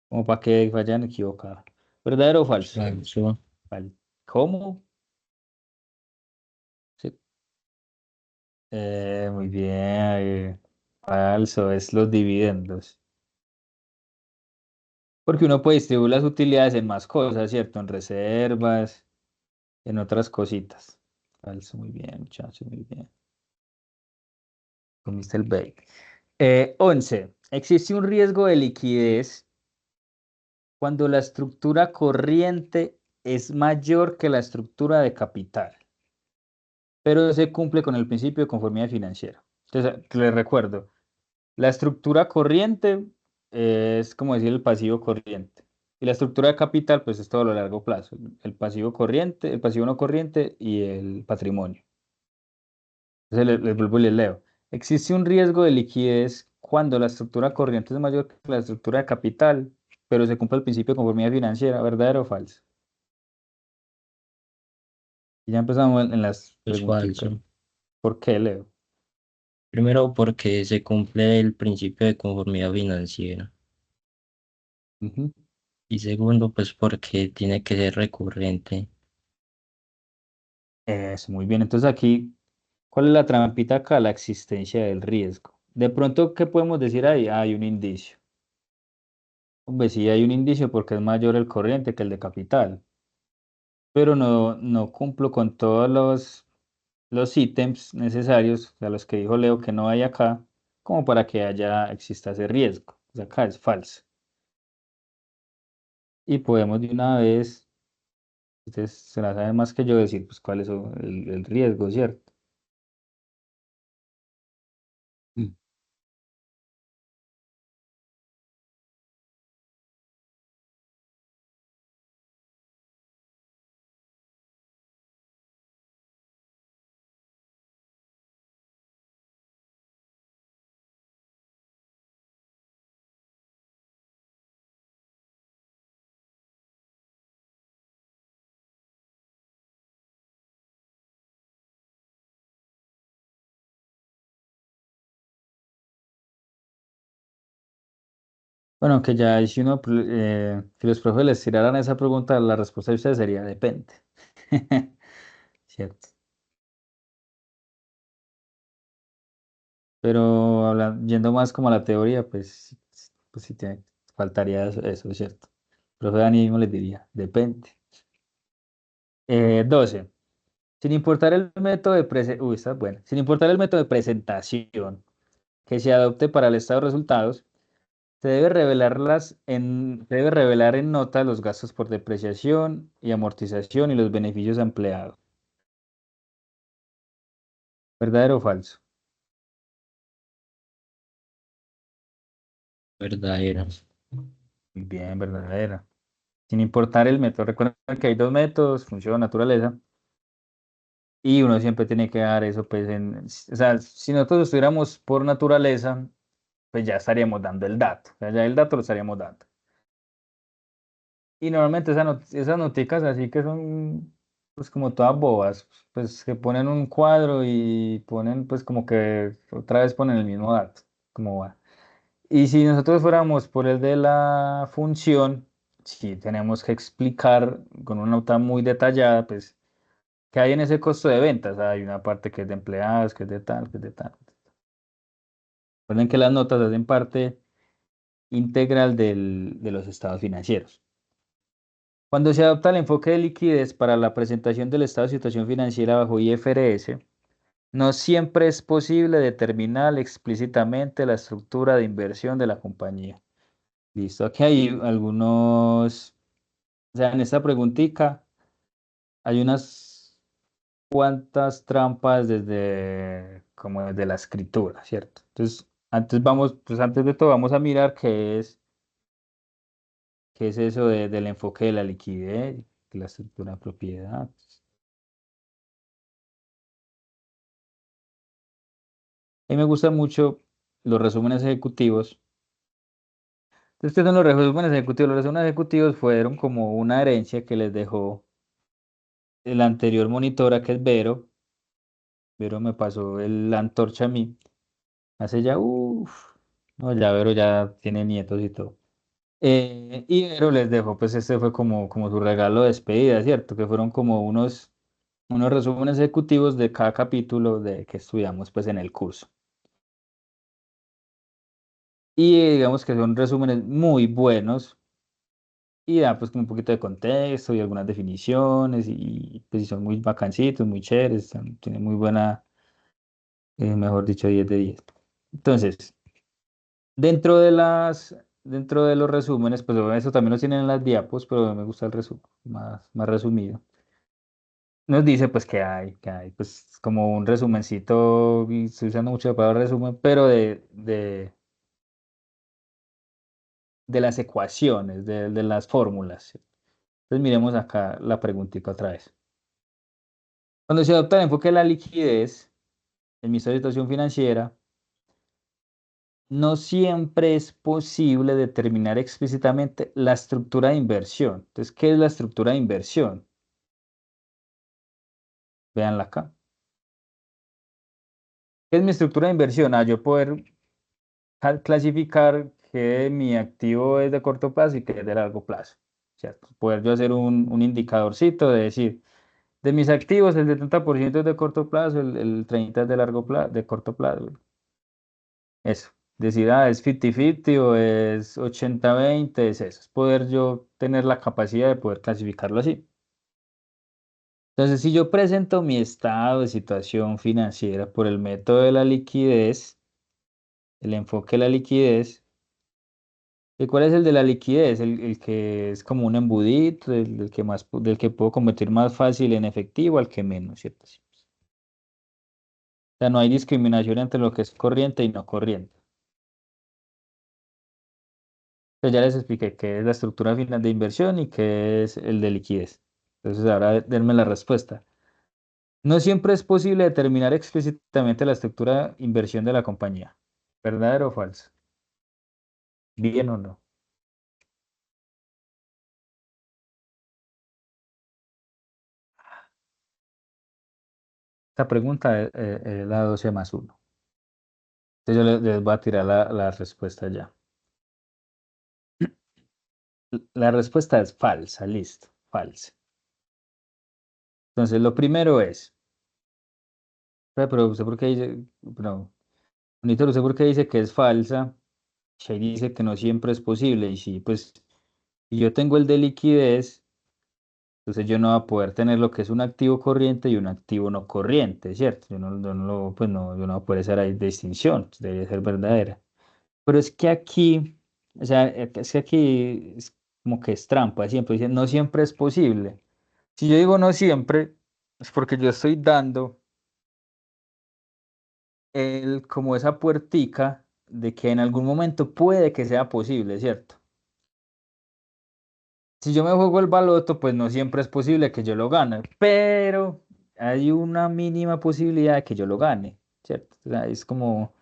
Como para que vayan equivocadas. ¿Verdadero o falso? Falso. ¿Cómo? Sí. Muy bien. Falso, es los dividendos. Porque uno puede distribuir las utilidades en más cosas, ¿cierto? En reservas, en otras cositas. Falso, muy bien, muchachos, muy bien. Comiste el bake. 11. Existe un riesgo de liquidez cuando la estructura corriente es mayor que la estructura de capital, pero se cumple con el principio de conformidad financiera. Entonces, les recuerdo, la estructura corriente es como decir el pasivo corriente. Y la estructura de capital, pues es todo a lo largo plazo. El pasivo corriente, el pasivo no corriente y el patrimonio. Entonces les vuelvo y les leo. Existe un riesgo de liquidez cuando la estructura corriente es mayor que la estructura de capital, pero se cumple el principio de conformidad financiera, ¿verdadero o falso? Y ya empezamos en las Es preguntitas. falso. ¿Por qué, Leo? Primero porque se cumple el principio de conformidad financiera. Ujú. Y segundo, pues porque tiene que ser recurrente. Eso, muy bien. Entonces aquí, ¿cuál es la trampita acá? La existencia del riesgo. De pronto, ¿qué podemos decir ahí? Hay un indicio. Hombre, sí hay un indicio porque es mayor el corriente que el de capital, pero no cumplo con todos los ítems necesarios, a los que dijo Leo que no hay acá, como para que exista ese riesgo. O sea, acá es falso. Y podemos de una vez, ustedes se la saben más que yo, decir pues cuál es el riesgo, ¿cierto? Mm. Bueno, que ya si uno, si los profes les tiraran esa pregunta, la respuesta de ustedes sería depende. ¿Cierto? Pero yendo más como a la teoría, pues sí faltaría eso, ¿cierto? El profe Dani mismo les diría, depende. 12. Sin importar el método de Sin importar el método de presentación que se adopte para el estado de resultados, se debe revelar en nota los gastos por depreciación y amortización y los beneficios empleados. ¿Verdadero o falso? Verdadero. Muy bien, verdadera. Sin importar el método. Recuerden que hay dos métodos, función, naturaleza, y uno siempre tiene que dar eso, pues, o sea, si nosotros estuviéramos por naturaleza, pues ya estaríamos dando el dato. O sea, ya el dato lo estaríamos dando. Y normalmente esas noticas así que son pues como todas bobas, pues que ponen un cuadro y ponen pues como que otra vez ponen el mismo dato, como va. Y si nosotros fuéramos por el de la función, sí tenemos que explicar con una nota muy detallada, pues, qué hay en ese costo de ventas. Hay una parte que es de empleados, que es de tal, que es de tal. Recuerden que las notas hacen parte integral de los estados financieros. Cuando se adopta el enfoque de liquidez para la presentación del estado de situación financiera bajo IFRS, no siempre es posible determinar explícitamente la estructura de inversión de la compañía. Listo, aquí hay algunos, o sea, en esta preguntita hay unas cuantas trampas desde, como desde la escritura, ¿cierto? Entonces, antes de todo vamos a mirar qué es eso del enfoque de la liquidez, de la estructura de propiedad. A mí me gustan mucho los resúmenes ejecutivos. Entonces, ¿qué son los resúmenes ejecutivos? Los resúmenes ejecutivos fueron como una herencia que les dejó el anterior monitora, que es Vero. Vero me pasó la antorcha a mí. Hace ya, uff, no, ya Vero ya tiene nietos y todo. Y Vero les dejó, pues este fue como su regalo de despedida, ¿cierto? Que fueron como unos resúmenes ejecutivos de cada capítulo que estudiamos pues en el curso. Y digamos que son resúmenes muy buenos y da pues como un poquito de contexto y algunas definiciones y pues sí son muy bacancitos, muy chéveres, tienen muy buena, mejor dicho, 10 de 10. Entonces, dentro de los resúmenes, pues eso también lo tienen en las diapos, pero me gusta el resumen, más resumido. Nos dice pues que hay pues como un resumencito, y estoy usando mucho la palabra resumen, pero de las ecuaciones, de las fórmulas. Entonces miremos acá la preguntita otra vez. Cuando se adopta el enfoque de la liquidez en mi situación financiera, no siempre es posible determinar explícitamente la estructura de inversión. Entonces, ¿qué es la estructura de inversión? Véanla acá. ¿Qué es mi estructura de inversión? Yo poder clasificar que mi activo es de corto plazo y que es de largo plazo. ¿Cierto? Poder yo hacer un indicadorcito de decir, de mis activos el 70% es de corto plazo, el 30% es de largo plazo, de corto plazo. Eso. Decir, es 50-50 o es 80-20, es eso. Es poder yo tener la capacidad de poder clasificarlo así. Entonces, si yo presento mi estado de situación financiera por el método de la liquidez, el enfoque de la liquidez, ¿y cuál es el de la liquidez? El que es como un embudito, del que puedo convertir más fácil en efectivo al que menos, ¿cierto? Sí. O sea, no hay discriminación entre lo que es corriente y no corriente. Entonces ya les expliqué qué es la estructura final de inversión y qué es el de liquidez. Entonces ahora denme la respuesta. No siempre es posible determinar explícitamente la estructura de inversión de la compañía. ¿Verdadero o falso? ¿Bien o no? Esta pregunta es la 12+1. Entonces yo les voy a tirar la respuesta ya. La respuesta es falsa, listo, falsa. Entonces lo primero es, pero usted por qué dice, no, bonito, usted por qué dice que es falsa, si ahí dice que no siempre es posible, y sí, pues, si yo tengo el de liquidez, entonces yo no voy a poder tener lo que es un activo corriente y un activo no corriente, ¿cierto? Pues no, yo no voy a poder hacer ahí distinción, debe ser verdadera. Pero es que aquí, o sea, es que aquí es como que es trampa, siempre dicen, no siempre es posible. Si yo digo no siempre, es porque yo estoy dando como esa puertica de que en algún momento puede que sea posible, ¿cierto? Si yo me juego el baloto, pues no siempre es posible que yo lo gane, pero hay una mínima posibilidad de que yo lo gane, ¿cierto? O sea, es como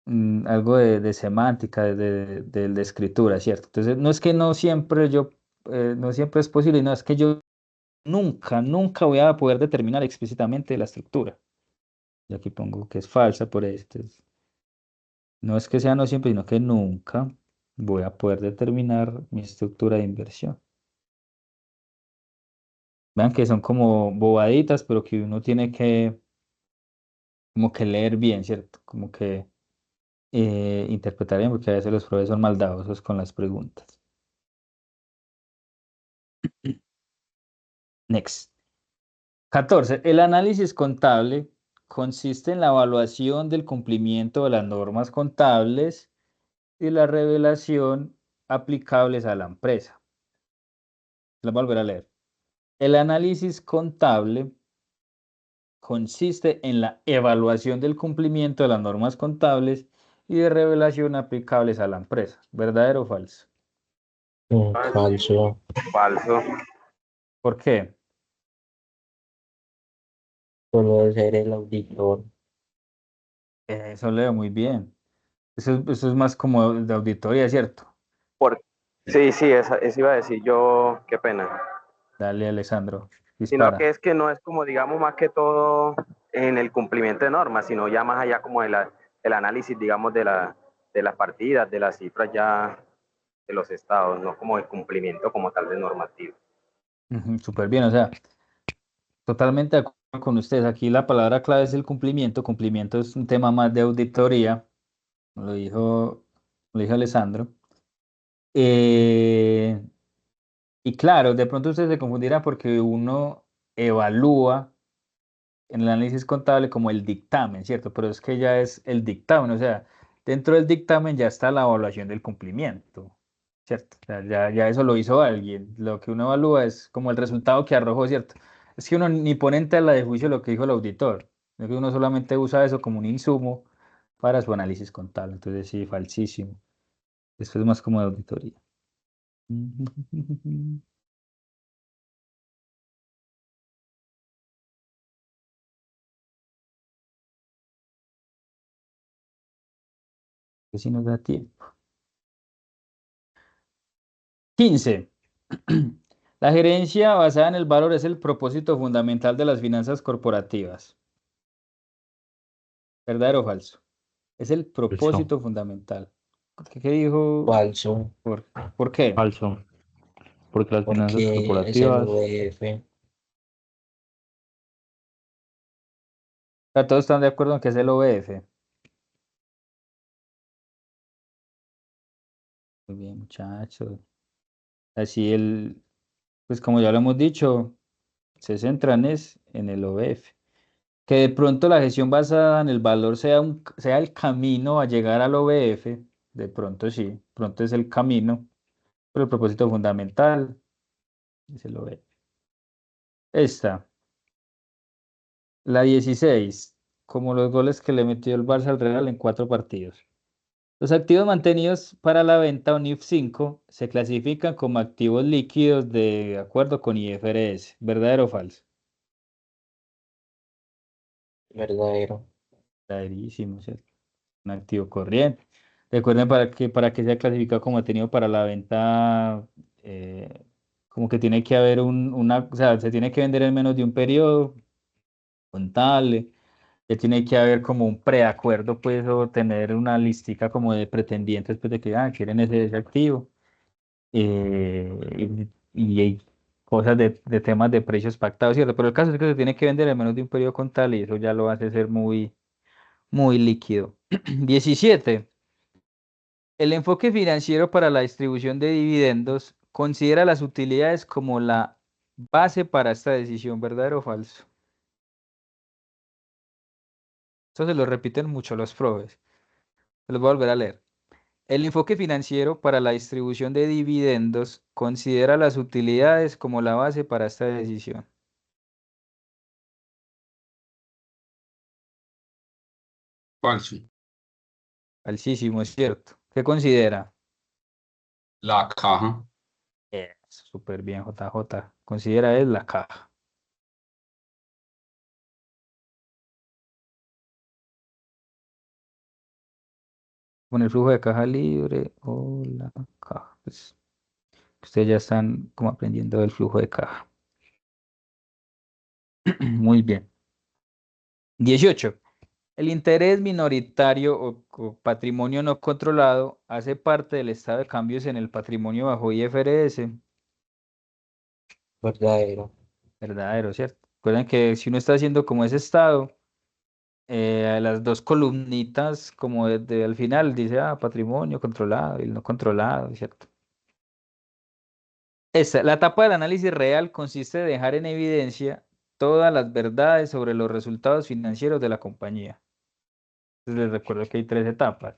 algo de semántica, de escritura, ¿cierto? Entonces, no es que no siempre es posible, no es que yo nunca voy a poder determinar explícitamente la estructura. Y aquí pongo que es falsa por esto. No es que sea no siempre, sino que nunca voy a poder determinar mi estructura de inversión. Vean que son como bobaditas, pero que uno tiene que como que leer bien, ¿cierto? Como que interpretar bien, porque a veces los profesores son maldadosos con las preguntas. Next. 14. El análisis contable consiste en la evaluación del cumplimiento de las normas contables y la revelación aplicables a la empresa. La voy a volver a leer. El análisis contable consiste en la evaluación del cumplimiento de las normas contables y de revelación aplicables a la empresa. ¿Verdadero o falso? Falso. Falso. ¿Por qué? Solo de ser el auditor. Eso leo muy bien. Eso es más como de auditoría, ¿cierto? Por... Sí, sí, eso iba a decir yo, qué pena. Dale, Alessandro, Sino dispara. que no es como, digamos, más que todo en el cumplimiento de normas, sino ya más allá como el análisis, digamos, de las partidas, de las cifras ya de los estados, no como el cumplimiento como tal de normativo. Súper bien, o sea, totalmente de acuerdo con ustedes. Aquí la palabra clave es el cumplimiento. Cumplimiento es un tema más de auditoría, lo dijo Alessandro. Eh, y claro, de pronto ustedes se confundirán porque uno evalúa en el análisis contable como el dictamen, ¿cierto? Pero es que ya es el dictamen, o sea, dentro del dictamen ya está la evaluación del cumplimiento, ¿cierto? O sea, ya eso lo hizo alguien. Lo que uno evalúa es como el resultado que arrojó, ¿cierto? Es que uno ni pone en tela de juicio lo que dijo el auditor, sino que uno solamente usa eso como un insumo para su análisis contable. Entonces, sí, falsísimo. Esto es más como de auditoría. Que si nos da tiempo. 15. La gerencia basada en el valor es el propósito fundamental de las finanzas corporativas. ¿Verdadero o falso? Es el Falso. propósito fundamental. ¿Qué dijo? Falso. ¿Por, por qué? Falso. Porque las finanzas Porque es el corporativas, UEF. O sea, todos están de acuerdo en que es el OBF. Muy bien, muchachos. Así pues como ya lo hemos dicho, se centran es en el OBF. Que de pronto la gestión basada en el valor sea el camino a llegar al OBF, de pronto sí, de pronto es el camino, pero el propósito fundamental es el OBF. Esta, la 16, como los goles que le metió el Barça al Real en 4 partidos. Los activos mantenidos para la venta o NIF 5 se clasifican como activos líquidos de acuerdo con IFRS. ¿Verdadero o falso? Verdadero. Clarísimo, ¿cierto? Un activo corriente. Recuerden para que sea clasificado como tenido para la venta, como que tiene que haber o sea, se tiene que vender en menos de un periodo contable, ya tiene que haber como un preacuerdo, pues, o tener una listica como de pretendientes, pues, de que, quieren ese activo, y hay cosas de temas de precios pactados, ¿cierto? Pero el caso es que se tiene que vender en menos de un periodo contable y eso ya lo hace ser muy, muy líquido. 17. El enfoque financiero para la distribución de dividendos considera las utilidades como la base para esta decisión, ¿verdadero o falso? Eso se lo repiten mucho los profes. Se los voy a volver a leer. El enfoque financiero para la distribución de dividendos considera las utilidades como la base para esta decisión. Falso. Falsísimo, es cierto. ¿Qué considera? La caja. Súper bien, JJ. Considera es la caja. Con el flujo de caja libre o la caja. Pues ustedes ya están como aprendiendo del flujo de caja. Muy bien. 18. El interés minoritario o patrimonio no controlado hace parte del estado de cambios en el patrimonio bajo IFRS. Verdadero. Verdadero, ¿cierto? Recuerden que si uno está haciendo como ese estado, las dos columnitas como desde al final dice, patrimonio controlado y el no controlado, ¿cierto? La etapa del análisis real consiste en dejar en evidencia todas las verdades sobre los resultados financieros de la compañía. Entonces les recuerdo que hay tres etapas: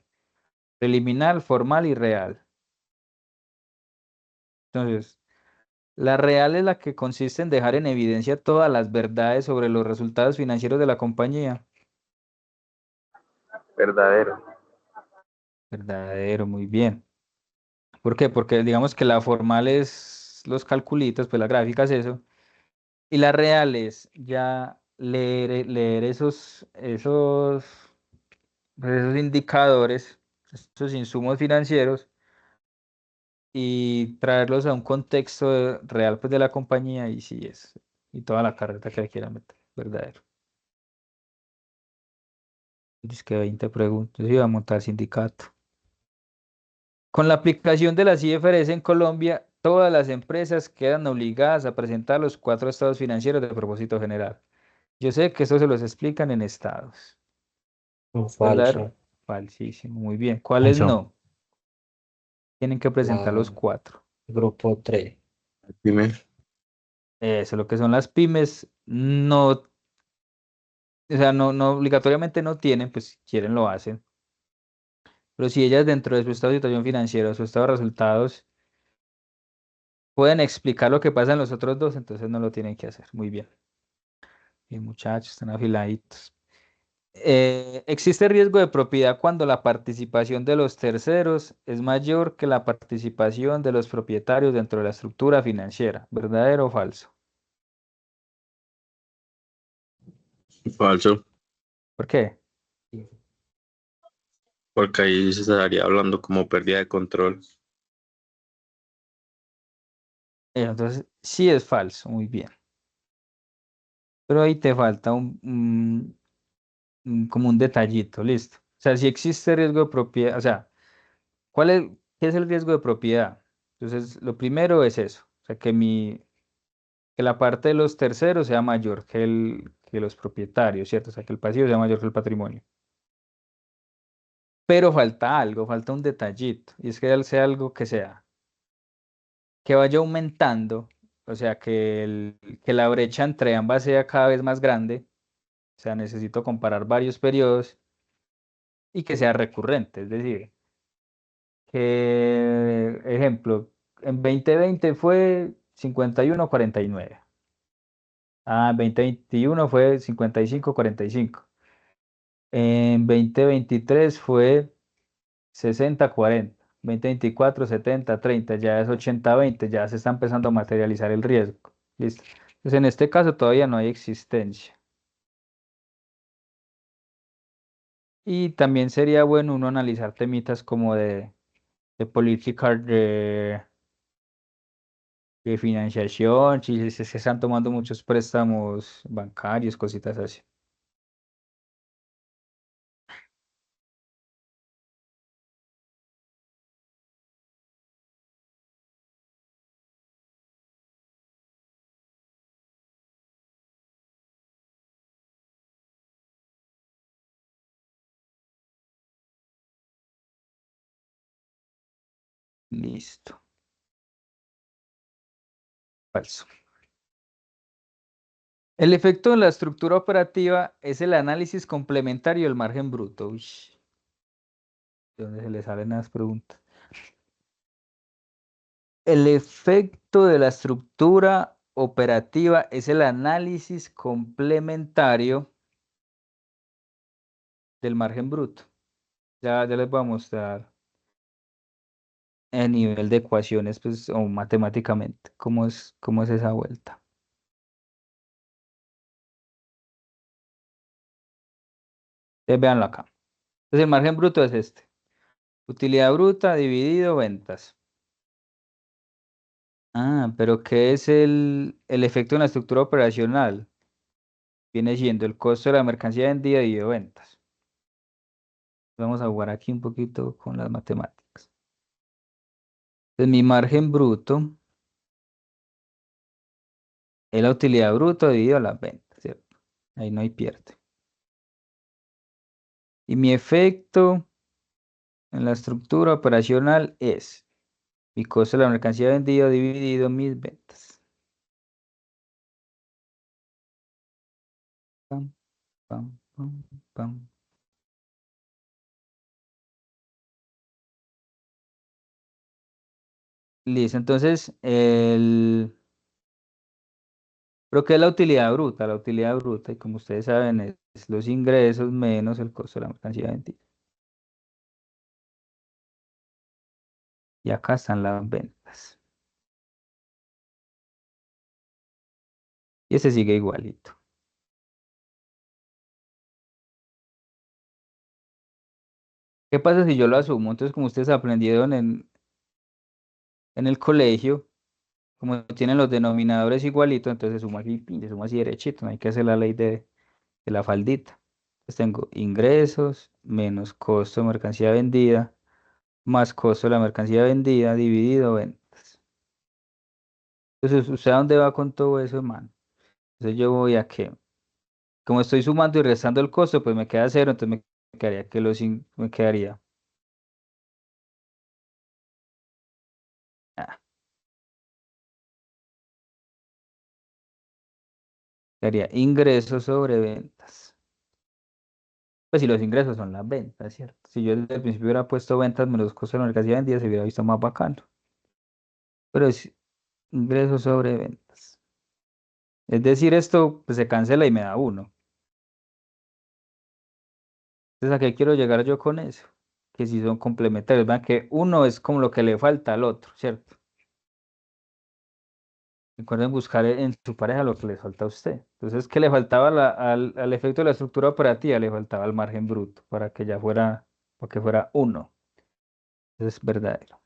preliminar, formal y real. Entonces, la real es la que consiste en dejar en evidencia todas las verdades sobre los resultados financieros de la compañía. Verdadero. Verdadero, muy bien. ¿Por qué? Porque digamos que la formal es los calculitos, pues la gráfica es eso. Y la real es ya leer esos indicadores, esos insumos financieros y traerlos a un contexto real pues, de la compañía y sí es, y toda la carreta que le quieran meter, verdadero. Dice que 20 preguntas, iba a montar sindicato. Con la aplicación de las IFRS en Colombia, todas las empresas quedan obligadas a presentar los 4 estados financieros de propósito general. Yo sé que eso se los explican en estados. ¿Verdadero? Falso. Falsísimo, muy bien. ¿Cuáles Falso. no? Tienen que presentar los La 4. grupo 3. Dime. Eso, lo que son las pymes, no, o sea, no obligatoriamente no tienen, pues si quieren lo hacen. Pero si ellas dentro de su estado de situación financiera, su estado de resultados, pueden explicar lo que pasa en los otros dos, entonces no lo tienen que hacer. Muy bien. Bien, muchachos, están afiladitos. Existe riesgo de propiedad cuando la participación de los terceros es mayor que la participación de los propietarios dentro de la estructura financiera. ¿Verdadero o falso? Falso, ¿Por qué? porque ahí se estaría hablando como pérdida de control. Entonces, sí es falso, muy bien. Pero ahí te falta como un detallito, listo. O sea, si existe riesgo de propiedad, o sea, ¿qué es el riesgo de propiedad? Entonces, lo primero es eso, o sea, que la parte de los terceros sea mayor que los propietarios, ¿cierto? O sea, que el pasivo sea mayor que el patrimonio. Pero falta algo, falta un detallito, y es que sea algo que vaya aumentando, o sea, que la brecha entre ambas sea cada vez más grande, o sea, necesito comparar varios periodos y que sea recurrente, es decir, que, ejemplo, en 2020 fue 51,49. En 2021 fue 55,45. En 2023 fue 60,40. 2024, 70,30. Ya es 80,20. Ya se está empezando a materializar el riesgo. Listo. Entonces, en este caso todavía no hay existencia. Y también sería bueno uno analizar temitas como de política de financiación, si se están tomando muchos préstamos bancarios, cositas así. Listo. Falso. El efecto en la estructura operativa es el análisis complementario del margen bruto. Uy, ¿de dónde se le salen las preguntas? El efecto de la estructura operativa es el análisis complementario del margen bruto. Ya les voy a mostrar a nivel de ecuaciones, pues, o matemáticamente, cómo es esa vuelta. Véanlo acá. Entonces, el margen bruto es este. Utilidad bruta dividido ventas. Pero ¿qué es el efecto en la estructura operacional? Viene siendo el costo de la mercancía vendida dividido ventas. Vamos a jugar aquí un poquito con las matemáticas. Entonces, mi margen bruto es la utilidad bruta dividido las ventas, ¿cierto? Ahí no hay pierde. Y mi efecto en la estructura operacional es mi costo de la mercancía vendida dividido mis ventas. Pam, pam, pam, pam. Listo, entonces, ¿pero qué es la utilidad bruta? La utilidad bruta, y como ustedes saben, es los ingresos menos el costo de la mercancía vendida. Y acá están las ventas. Y ese sigue igualito. ¿Qué pasa si yo lo asumo? Entonces, como ustedes aprendieron en el colegio, como tienen los denominadores igualitos, entonces se suma aquí, pin, se suma así derechito, no hay que hacer la ley de la faldita. Entonces tengo ingresos menos costo de mercancía vendida más costo de la mercancía vendida dividido ventas. Entonces, ¿usted a dónde va con todo eso, hermano? Entonces yo voy a que, como estoy sumando y restando el costo, pues me queda cero, entonces me quedaría que me quedaría. ah, Quedaría ingresos sobre ventas. Pues si los ingresos son las ventas, ¿cierto? Si yo desde el principio hubiera puesto ventas menos costo de la mercancía vendida, se hubiera visto más bacano. Pero es ingresos sobre ventas. Es decir, esto pues, se cancela y me da uno. Entonces, ¿a qué quiero llegar yo con eso? Que si son complementarios, vean que uno es como lo que le falta al otro, ¿cierto? Recuerden buscar en su pareja lo que les falta a usted. Entonces, ¿qué le faltaba al efecto de la estructura operativa? Le faltaba el margen bruto para que ya fuera, para que fuera uno. Eso es verdadero.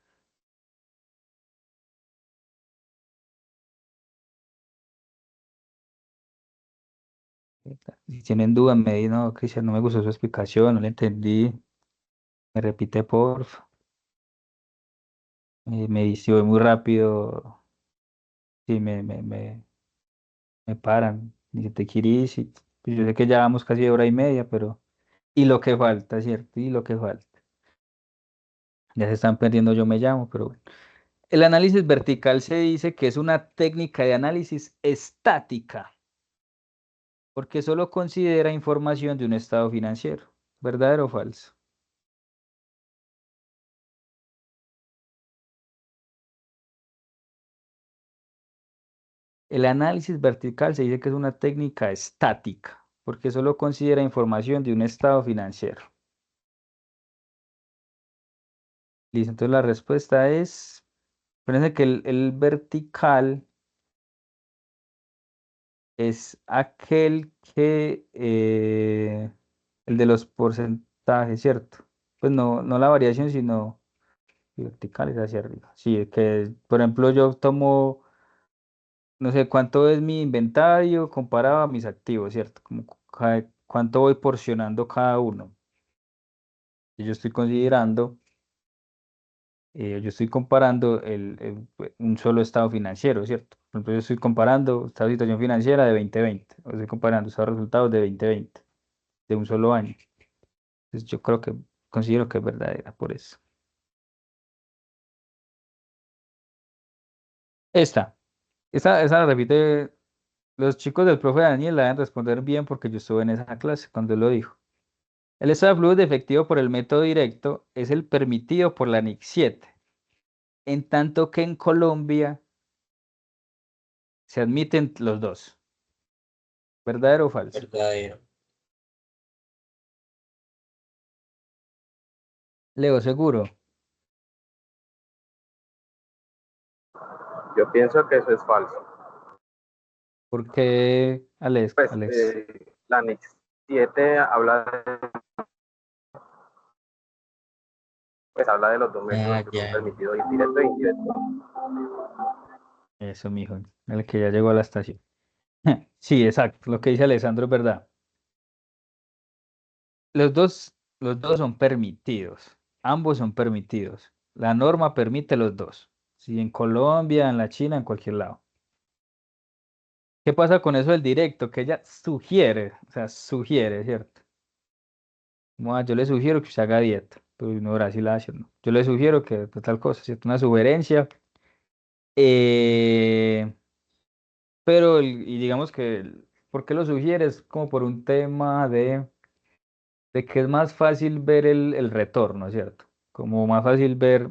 Si tienen dudas, me dicen, no, Cristian, no me gustó su explicación, no le entendí. Me repite, porfa. Me dice, voy muy rápido. Sí, me paran. Dice, te querís. Pues yo sé que ya vamos casi hora y media, pero. Y lo que falta, ¿cierto? Y lo que falta. Ya se están perdiendo, yo me llamo, pero bueno. El análisis vertical se dice que es una técnica de análisis estática, porque solo considera información de un estado financiero. ¿Verdadero o falso? El análisis vertical se dice que es una técnica estática, porque solo considera información de un estado financiero. Listo, entonces la respuesta es, fíjense que el vertical es aquel que, el de los porcentajes, ¿cierto? Pues no la variación, sino verticales hacia arriba. Sí, que por ejemplo yo tomo, no sé cuánto es mi inventario comparado a mis activos, ¿cierto? Como cuánto voy porcionando cada uno. Y yo estoy considerando, yo estoy comparando un solo estado financiero, ¿cierto? Por ejemplo, yo estoy comparando esta situación financiera de 2020, o estoy comparando estos resultados de 2020, de un solo año. Entonces yo creo que, considero que es verdadera por eso. Esta, esa la repite. Los chicos del profe Daniel la deben responder bien porque yo estuve en esa clase cuando él lo dijo. El estado de flujo de efectivo por el método directo es el permitido por la NIC 7, en tanto que en Colombia se admiten los dos. ¿Verdadero o falso? Verdadero. Leo, seguro. Yo pienso que eso es falso. Porque, Alex, Pues Alex. la NICS 7 habla de los dos métodos Ah, que son ya. permitidos, indirecto e indirecto. Eso, mijo, el que ya llegó a la estación. Sí, exacto. Lo que dice Alessandro es verdad. Los Los dos son permitidos. Ambos son permitidos. La norma permite los dos. Si en Colombia, en la China, en cualquier lado. ¿Qué pasa con eso del directo? Que ella sugiere, o sea, sugiere, ¿cierto? Yo le sugiero que usted haga dieta, pero no, Brasil la hace, ¿no? Yo le sugiero que tal cosa, ¿cierto? Una sugerencia. eh, pero, y digamos que, ¿por qué lo sugieres? Como por un tema de que es más fácil ver el retorno, ¿cierto? Como más fácil ver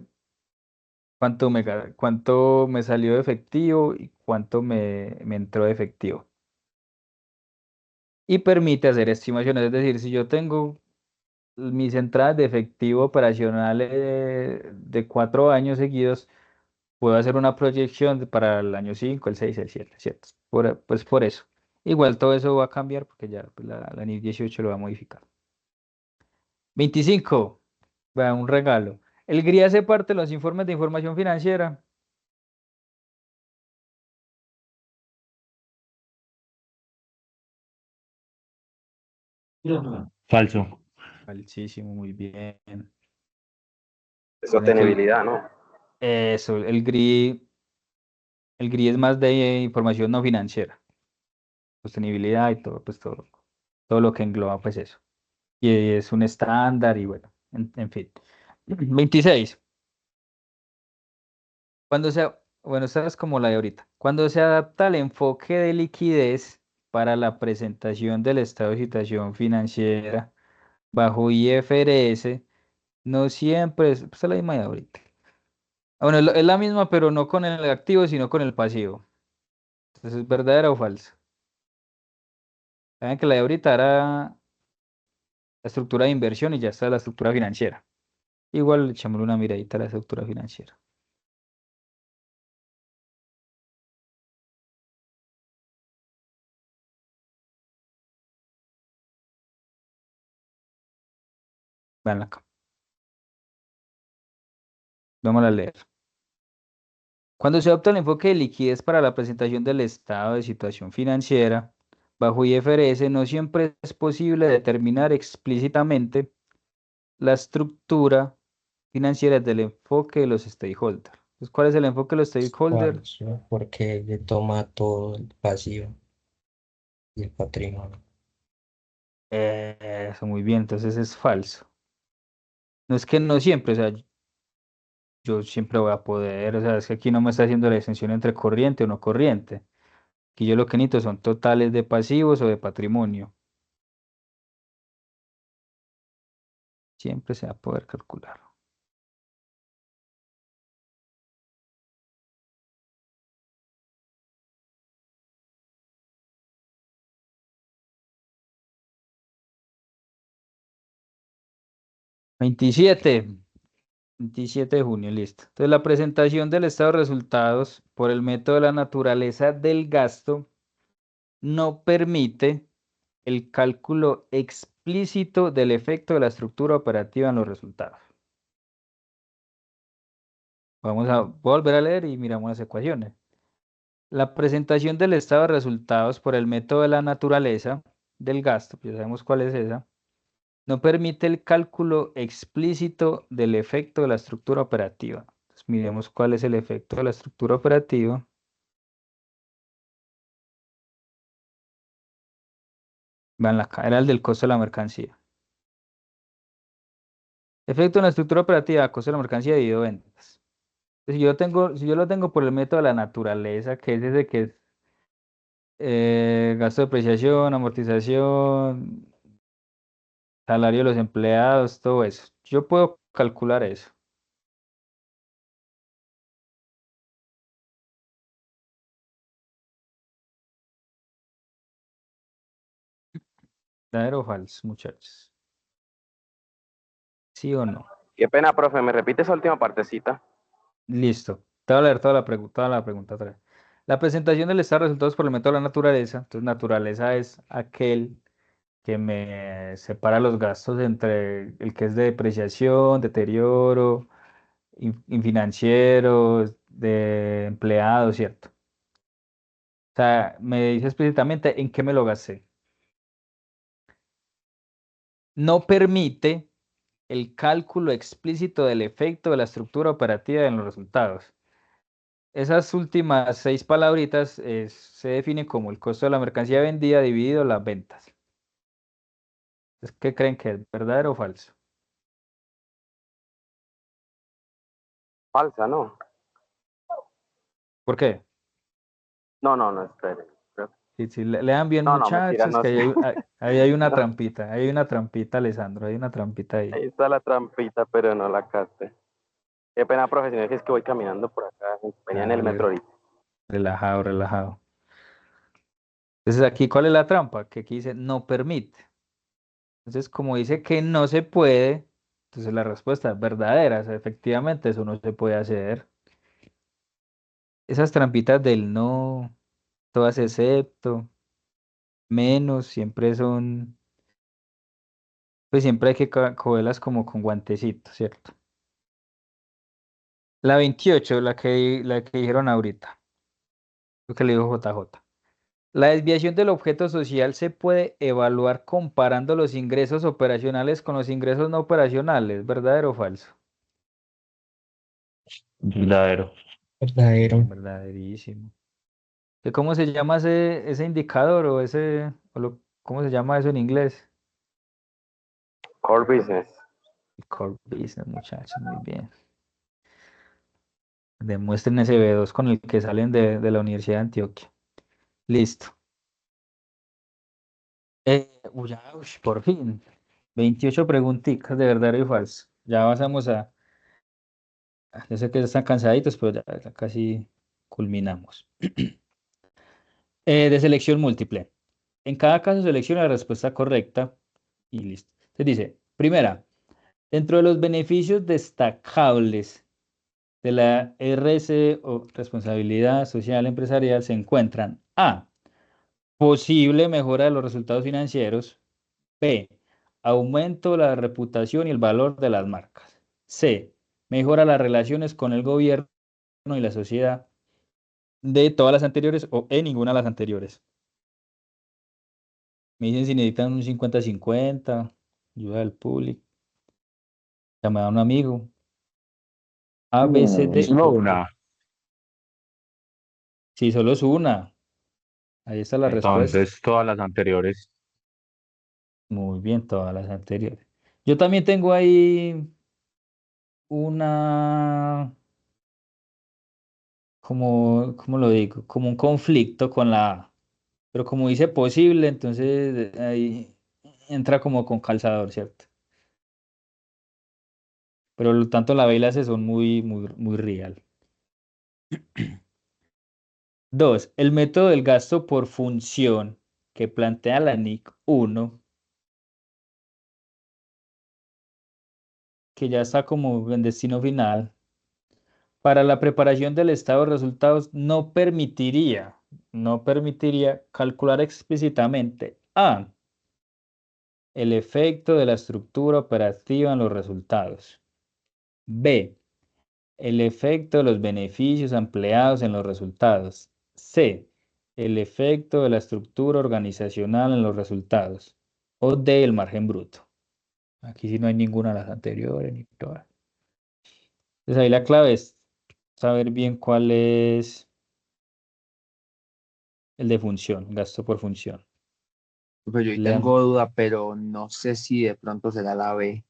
cuánto me salió de efectivo y cuánto me entró de efectivo. Y permite hacer estimaciones, es decir, si yo tengo mis entradas de efectivo operacionales de 4 años seguidos, puedo hacer una proyección para el año 5, el 6, el 7, ¿cierto? Pues por eso. Igual todo eso va a cambiar porque ya pues, la NIF 18 lo va a modificar. 25, vea, un regalo. El GRI hace parte de los informes de información financiera. Falso. Falsísimo, muy bien. Sostenibilidad, ¿no? Eso, el GRI es más de información no financiera, sostenibilidad y todo, pues todo lo que engloba pues eso. Y es un estándar y bueno, en fin. 26. Bueno, esta es como la de ahorita. Cuando se adapta al enfoque de liquidez para la presentación del estado de situación financiera bajo IFRS, no siempre es, pues, es la misma de ahorita. Bueno, es la misma, pero no con el activo, sino con el pasivo. Entonces, ¿es verdadera o falsa? Saben que la de ahorita era la estructura de inversión y ya está la estructura financiera. Igual echémosle una miradita a la estructura financiera. Veanla acá. Vamos a leer. Cuando se adopta el enfoque de liquidez para la presentación del estado de situación financiera, bajo IFRS no siempre es posible determinar explícitamente la estructura financiera del enfoque de los stakeholders. Entonces, ¿cuál es el enfoque de los stakeholders? Falso, porque le toma todo el pasivo y el patrimonio. Eso, muy bien, entonces es falso. No es que no siempre, o sea, yo siempre voy a poder, o sea, es que aquí no me está haciendo la distinción entre corriente o no corriente. Aquí yo lo que necesito son totales de pasivos o de patrimonio. Siempre se va a poder calcular. Veintisiete 27 de junio, listo. Entonces, la presentación del estado de resultados por el método de la naturaleza del gasto no permite el cálculo explícito del efecto de la estructura operativa en los resultados. Voy a volver a leer y miramos las ecuaciones. La presentación del estado de resultados por el método de la naturaleza del gasto, pues ya sabemos cuál es esa, no permite el cálculo explícito del efecto de la estructura operativa. Entonces, miremos cuál es el efecto de la estructura operativa. Vean acá, era el del costo de la mercancía. Efecto en la estructura operativa, costo de la mercancía dividido ventas. Si yo lo tengo por el método de la naturaleza, que es ese que es gasto de depreciación, amortización, salario de los empleados, todo eso. Yo puedo calcular eso. ¿Verdadero o falso, muchachos? ¿Sí o no? Qué pena, profe, ¿me repite esa última partecita? Listo. Te voy a leer toda la pregunta otra vez. La presentación del estado de resultados por el método de la naturaleza. Entonces, naturaleza es aquel que me separa los gastos entre el que es de depreciación, deterioro, infinancieros, de empleados, ¿cierto? O sea, me dice explícitamente en qué me lo gasté. No permite el cálculo explícito del efecto de la estructura operativa en los resultados. Esas últimas 6 palabritas se definen como el costo de la mercancía vendida dividido las ventas. Entonces, ¿qué creen que es? ¿Verdadero o falso? Falsa, ¿no? ¿Por qué? No, espere. Si lean bien, No, mentira, muchachos, no que sé. ahí hay una No, trampita, hay una trampita, Alessandro, hay una trampita ahí. ahí está la trampita, pero no la capté. Qué pena, profesional, que es que voy caminando por acá. Venía en el Dale, metro ahorita. relajado, relajado. Entonces, aquí, ¿cuál es la trampa? Que aquí dice no permite. Entonces, como dice que no se puede, entonces la respuesta es verdadera. O sea, efectivamente, eso no se puede hacer. Esas trampitas del no, todas excepto, menos, siempre son, pues siempre hay que cogerlas como con guantecito, ¿cierto? La 28, la que dijeron ahorita, lo que le dijo JJ. La desviación del objeto social se puede evaluar comparando los ingresos operacionales con los ingresos no operacionales, ¿verdadero o falso? Verdadero. Verdadero. Verdaderísimo. ¿Cómo se llama ese indicador cómo se llama eso en inglés? Core business. Core business, muchachos, muy bien. Demuestren ese B2 con el que salen de la Universidad de Antioquia. Listo. Por fin. 28 preguntitas de verdadero y falso. Ya pasamos yo sé que están cansaditos, pero ya casi culminamos. De selección múltiple. En cada caso selecciona la respuesta correcta y listo. Se dice, primera, dentro de los beneficios destacables de la RS o responsabilidad social empresarial se encuentran A, posible mejora de los resultados financieros. B, aumento de la reputación y el valor de las marcas. C, mejora las relaciones con el gobierno y la sociedad. De todas las anteriores o en ninguna de las anteriores. Me dicen si necesitan un 50-50, ayuda del público, llamada a un amigo. A, B, C, D Solo o E. una. Sí, solo es una. Ahí está la respuesta. Entonces, todas las anteriores. Muy bien, todas las anteriores. Yo también tengo ahí una, ¿cómo lo digo? Como un conflicto con la A. Pero como dice posible, entonces ahí entra como con calzador, ¿cierto? Pero tanto la B y la C son muy real. 2. El método del gasto por función que plantea la NIC 1, que ya está como en destino final, para la preparación del estado de resultados no permitiría calcular explícitamente A, el efecto de la estructura operativa en los resultados. B, el efecto de los beneficios empleados en los resultados. C, el efecto de la estructura organizacional en los resultados. O D, el margen bruto. Aquí sí no hay ninguna de las anteriores ni todas. Entonces ahí la clave es saber bien cuál es el de función, gasto por función. Pues yo ahí Lean. tengo duda, pero no sé si de pronto será la B.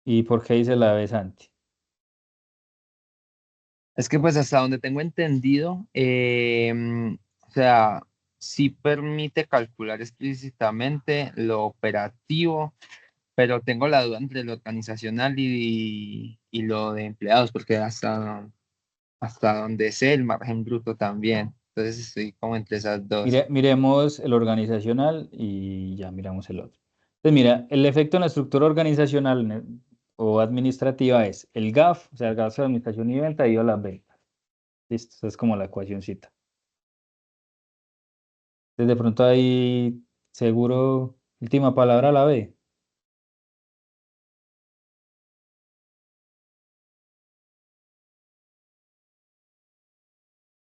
¿Y por qué dice la B, Santi? Es que pues hasta donde tengo entendido, o sea, sí permite calcular explícitamente lo operativo, pero tengo la duda entre lo organizacional y lo de empleados, porque hasta donde sé el margen bruto también. Entonces estoy como entre esas dos. Miremos el organizacional y ya miramos el otro. Entonces, mira, el efecto en la estructura organizacional o administrativa es el GAF, o sea, el gasto de administración y venta, dividido las ventas. Listo, esa es como la ecuacióncita. Entonces, de pronto ahí, seguro, última palabra la B.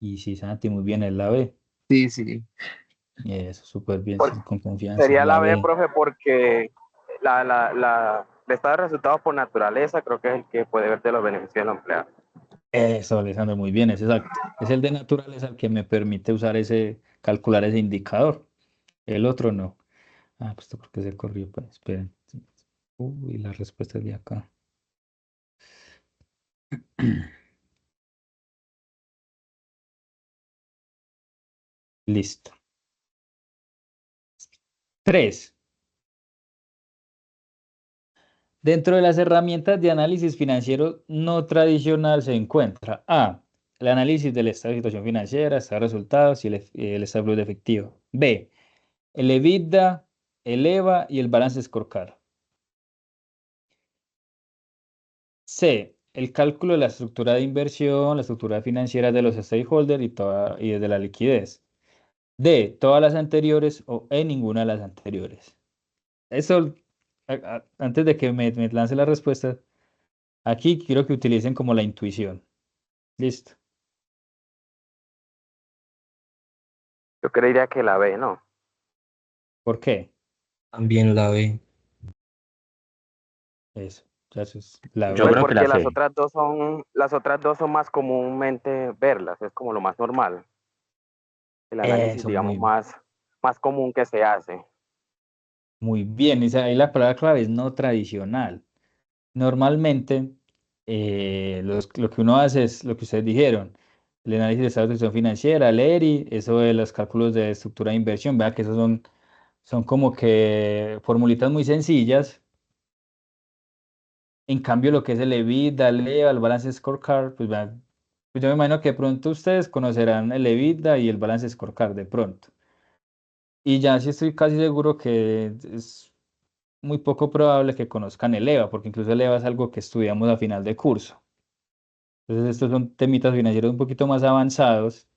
Y sí, Santi, muy bien, es la B. Sí, sí. Y eso, súper bien, Pues sí, con confianza, sería la la B, B. profe, porque el estado de resultados por naturaleza creo que es el que puede ver de los beneficios del empleado. Eso, Alessandro, muy bien, es exacto. Es el de naturaleza el que me permite usar calcular ese indicador. El otro no. Ah, pues esto porque se corrió, pues esperen. Uy, la respuesta es de acá. Listo. 3. Dentro de las herramientas de análisis financiero no tradicional se encuentra A. El análisis del estado de situación financiera, estado de resultados y el estado de flujo de efectivo. B. El EBITDA, el EVA y el balance scorecard. C. El cálculo de la estructura de inversión, la estructura financiera de los stakeholders y de la liquidez. D. Todas las anteriores o en ninguna de las anteriores. Eso, antes de que me lance la respuesta, aquí quiero que utilicen como la intuición. Listo. Yo creería que la B, ¿no? ¿Por qué? También la B. Eso. Ya eso es la Yo B. Pues creo que la porque C. las otras dos son más comúnmente verlas, es como lo más normal. El análisis, Eso, digamos, más común que se hace. muy bien. Ahí la palabra clave es no tradicional. Normalmente, lo que uno hace es lo que ustedes dijeron, el análisis de estado de situación financiera, el ERI, eso de los cálculos de estructura de inversión, vea que esos son como que formulitas muy sencillas. En cambio, lo que es el EBITDA, el EVA, el Balance Scorecard, pues, vean, pues yo me imagino que de pronto ustedes conocerán el EBITDA y el Balance Scorecard de pronto. Y ya sí estoy casi seguro que es muy poco probable que conozcan el EVA, porque incluso el EVA es algo que estudiamos a final de curso. Entonces, estos son temitas financieros un poquito más avanzados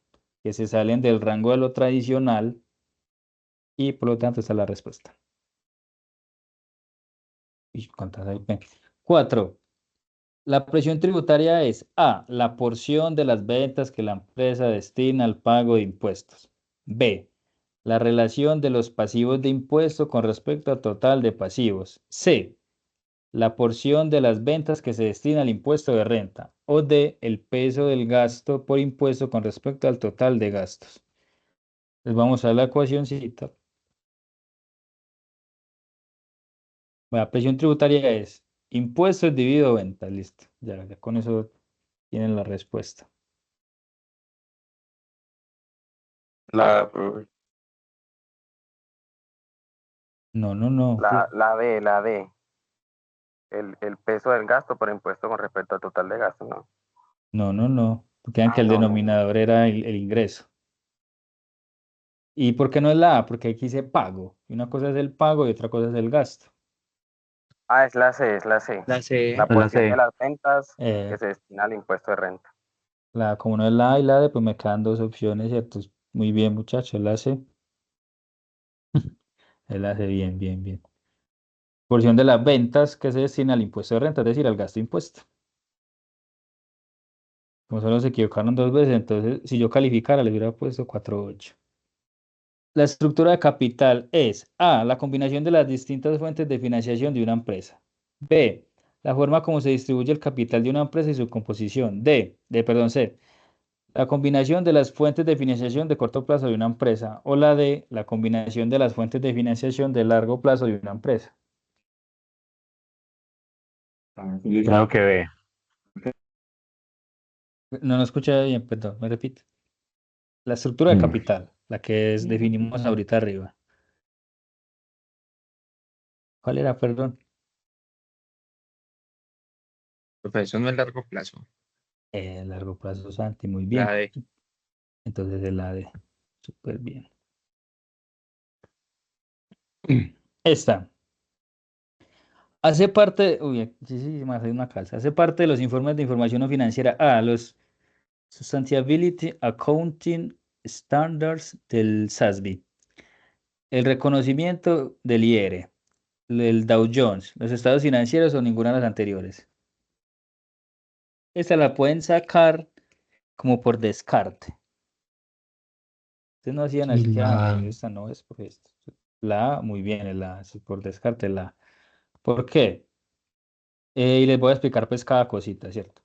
que se salen del rango de lo tradicional y por lo tanto esta es la respuesta. ¿Y cuántas hay? 4. La presión tributaria es A. La porción de las ventas que la empresa destina al pago de impuestos. B. La relación de los pasivos de impuesto con respecto al total de pasivos. C. La porción de las ventas que se destina al impuesto de renta. O D. El peso del gasto por impuesto con respecto al total de gastos. Les vamos a la ecuacióncita. La presión tributaria es impuestos dividido ventas. Listo. Ya con eso tienen la respuesta. La, No, no, no. La D. El peso del gasto por impuesto con respecto al total de gasto, ¿no? No, no, no. Porque vean que el No, no, no. denominador era el ingreso. ¿Y por qué no es la A? Porque aquí dice pago. Y una cosa es el pago y otra cosa es el gasto. Es la C, es la C. La C. La Es la porción de C. las ventas que Eh, se destina al impuesto de renta. como no es la A y la D, pues me quedan dos opciones, ¿cierto? Muy bien, muchachos. La C. La C, bien, bien, bien. Porción de las ventas que se destina al impuesto de renta, es decir, al gasto de impuesto. Como solo se equivocaron dos veces, entonces si yo calificara, le hubiera puesto 4.8. La estructura de capital es A. La combinación de las distintas fuentes de financiación de una empresa. B. La forma como se distribuye el capital de una empresa y su composición. C. La combinación de las fuentes de financiación de corto plazo de una empresa. O la D. La combinación de las fuentes de financiación de largo plazo de una empresa. Creo que B. No escucha bien, perdón, me repito. La estructura de Mm. capital, la que definimos ahorita arriba. ¿Cuál era, perdón? Eso no es largo plazo. Largo plazo, Santi, muy La bien. D. Entonces es la D. Súper bien. Esta. Hace parte, uy, sí, sí, me hace una calza. Hace parte de los informes de información no financiera A, los Sustainability Accounting Standards del SASB, el reconocimiento del IR, el Dow Jones, los estados financieros o ninguna de las anteriores. Esta la pueden sacar como por descarte. Ustedes no hacían Y así que, la esta no es por esto. La A, muy bien, es por descarte la A. ¿Por qué? Y les voy a explicar pues cada cosita, ¿cierto?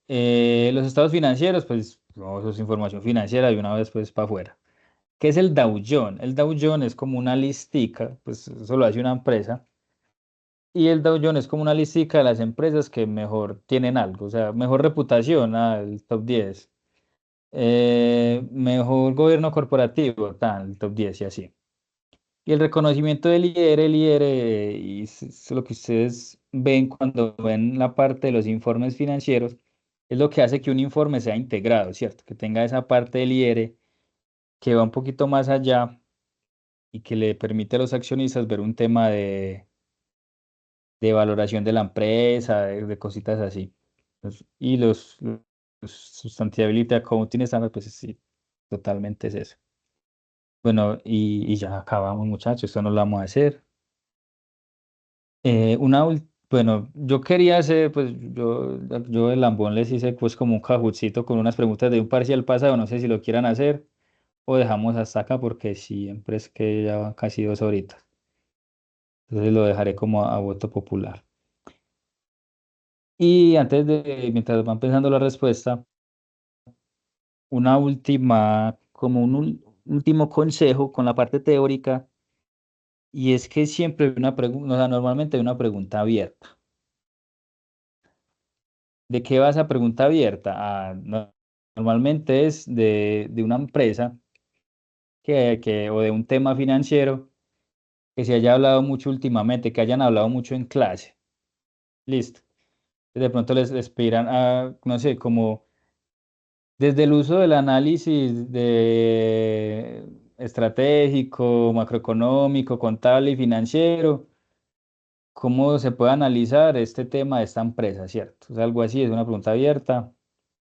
Los estados financieros, pues, no, eso es información financiera y una vez pues para afuera. ¿Qué es el Dow Jones? El Dow Jones es como una listica, pues eso lo hace una empresa. Y el Dow Jones es como una listica de las empresas que mejor tienen algo, o sea, mejor reputación, el top 10. Mejor gobierno corporativo, tal, el top 10 y así. Y el reconocimiento del IR, y es lo que ustedes ven cuando ven la parte de los informes financieros, es lo que hace que un informe sea integrado, ¿cierto? Que tenga esa parte del IR que va un poquito más allá y que le permite a los accionistas ver un tema de valoración de la empresa, de cositas así. Y los Sustainability Accounting Standards, pues sí, totalmente es eso. Bueno, y ya acabamos, muchachos, esto no lo vamos a hacer. Bueno, yo quería hacer, pues yo de Lambón les hice pues como un cajucito con unas preguntas de un parcial pasado, no sé si lo quieran hacer o dejamos hasta acá porque siempre es que ya van casi 2 horitas. Entonces lo dejaré como a voto popular. Y mientras van pensando la respuesta, una última, como último consejo con la parte teórica, y es que siempre hay una pregunta, o sea, normalmente hay una pregunta abierta. ¿De qué va esa pregunta abierta? Normalmente es de una empresa o de un tema financiero que se haya hablado mucho últimamente, que hayan hablado mucho en clase. Listo. De pronto les pedirán no sé, como desde el uso del análisis estratégico, macroeconómico, contable y financiero, ¿cómo se puede analizar este tema de esta empresa, cierto? Es algo así, es una pregunta abierta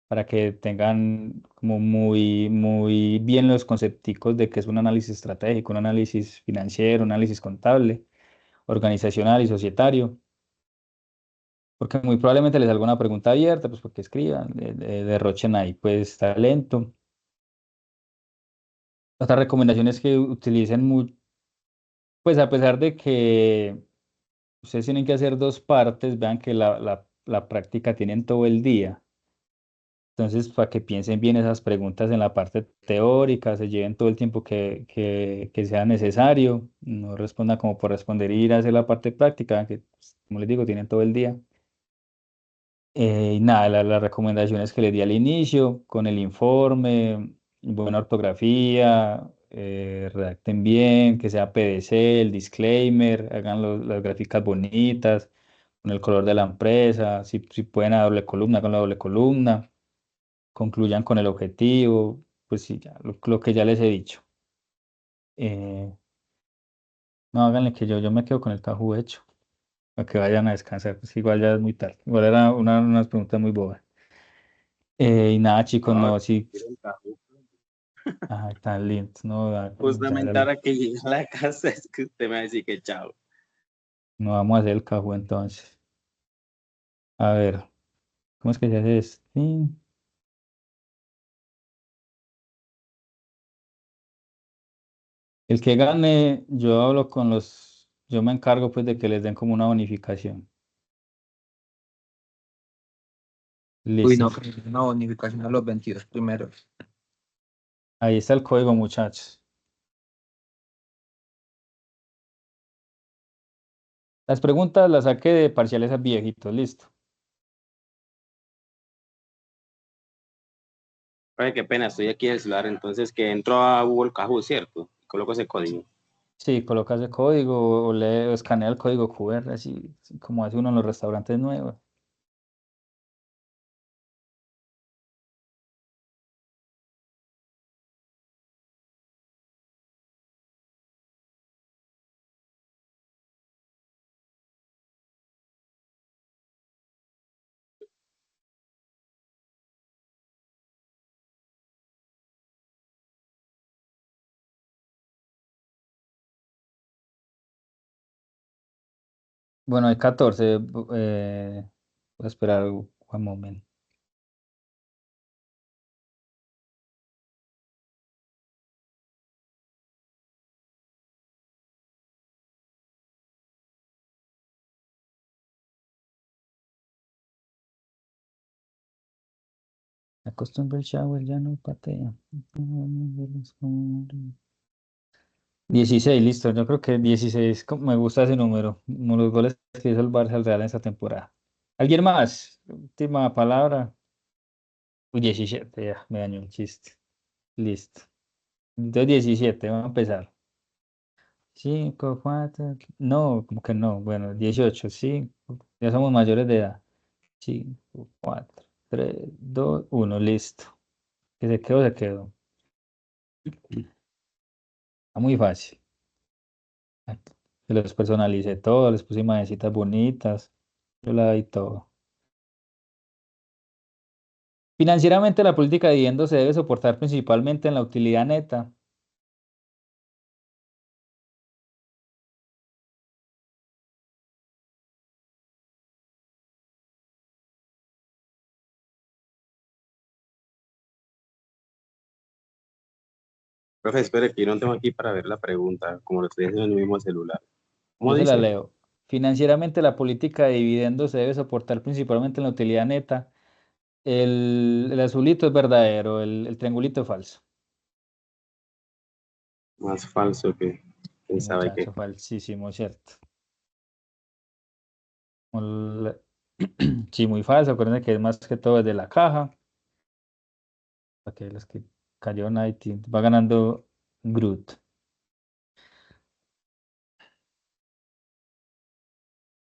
para que tengan como muy, muy bien los concepticos de qué es un análisis estratégico, un análisis financiero, un análisis contable, organizacional y societario, porque muy probablemente les salga una pregunta abierta, pues porque escriban, derrochen ahí pues talento. Otra recomendación es que utilicen pues a pesar de que ustedes tienen que hacer 2 partes, vean que la práctica tienen todo el día. Entonces, para que piensen bien esas preguntas en la parte teórica, se lleven todo el tiempo que sea necesario, no respondan como por responder y ir a hacer la parte práctica, que pues, como les digo, tienen todo el día. Y nada, las recomendaciones que les di al inicio, con el informe, buena ortografía, redacten bien, que sea PDC, el disclaimer, hagan las gráficas bonitas, con el color de la empresa, si pueden a doble columna, con la doble columna, concluyan con el objetivo, pues sí, ya, lo que ya les he dicho. Eh, no, háganle que yo me quedo con el cajú hecho, para que vayan a descansar, pues igual ya es muy tarde, igual era unas preguntas muy bobas. Y nada, chicos, No, no, sí. quiero el cajón. Ay, tan lindo, no, Justamente ahora que llegue a la casa es que usted me va a decir que chao. no vamos a hacer el cajú entonces. A ver, ¿cómo es que se hace esto? Sí. El que gane, yo me encargo pues de que les den como una bonificación. Uy, Listo. no, una bonificación a los 22 primeros. Ahí está el código, muchachos. Las preguntas las saqué de parciales a viejitos, listo. Oye, qué pena, estoy aquí en el celular, entonces que entro a Google Kahoot, ¿cierto? Y coloco ese código. Sí, colocas el código o o escanea el código QR, así como hace uno en los restaurantes nuevos. Bueno, hay 14. Voy a esperar un momento. La costumbre del shower ya no patea. 16, listo. Yo creo que 16, me gusta ese número. Como los goles que hizo el Barça al Real en esta temporada. ¿Alguien más? Última palabra. Uy, 17, ya, me dañó el chiste. Listo. Entonces 17, vamos a empezar. 5, 4, no, como que no. Bueno, 18, sí. Ya somos mayores de edad. 5, 4, 3, 2, 1, listo. Que se quedó, se quedó. Está muy fácil. Se los personalicé todo, les puse imanecitas bonitas. Yo la di todo. Financieramente, la política de dividendos se debe soportar principalmente en la utilidad neta. Profe, espere, que yo no tengo aquí para ver la pregunta, como lo estoy haciendo en el mismo celular. ¿Cómo Yo se la dice? leo. Financieramente, la política de dividendos se debe soportar principalmente en la utilidad neta. El azulito es verdadero, el triangulito es falso. Más falso que quién El sabe qué. muchacho, falsísimo, ¿cierto? El- Sí, muy falso. Acuérdense que es más que todo desde la caja. Para que los que cayeron ahí, va ganando Groot.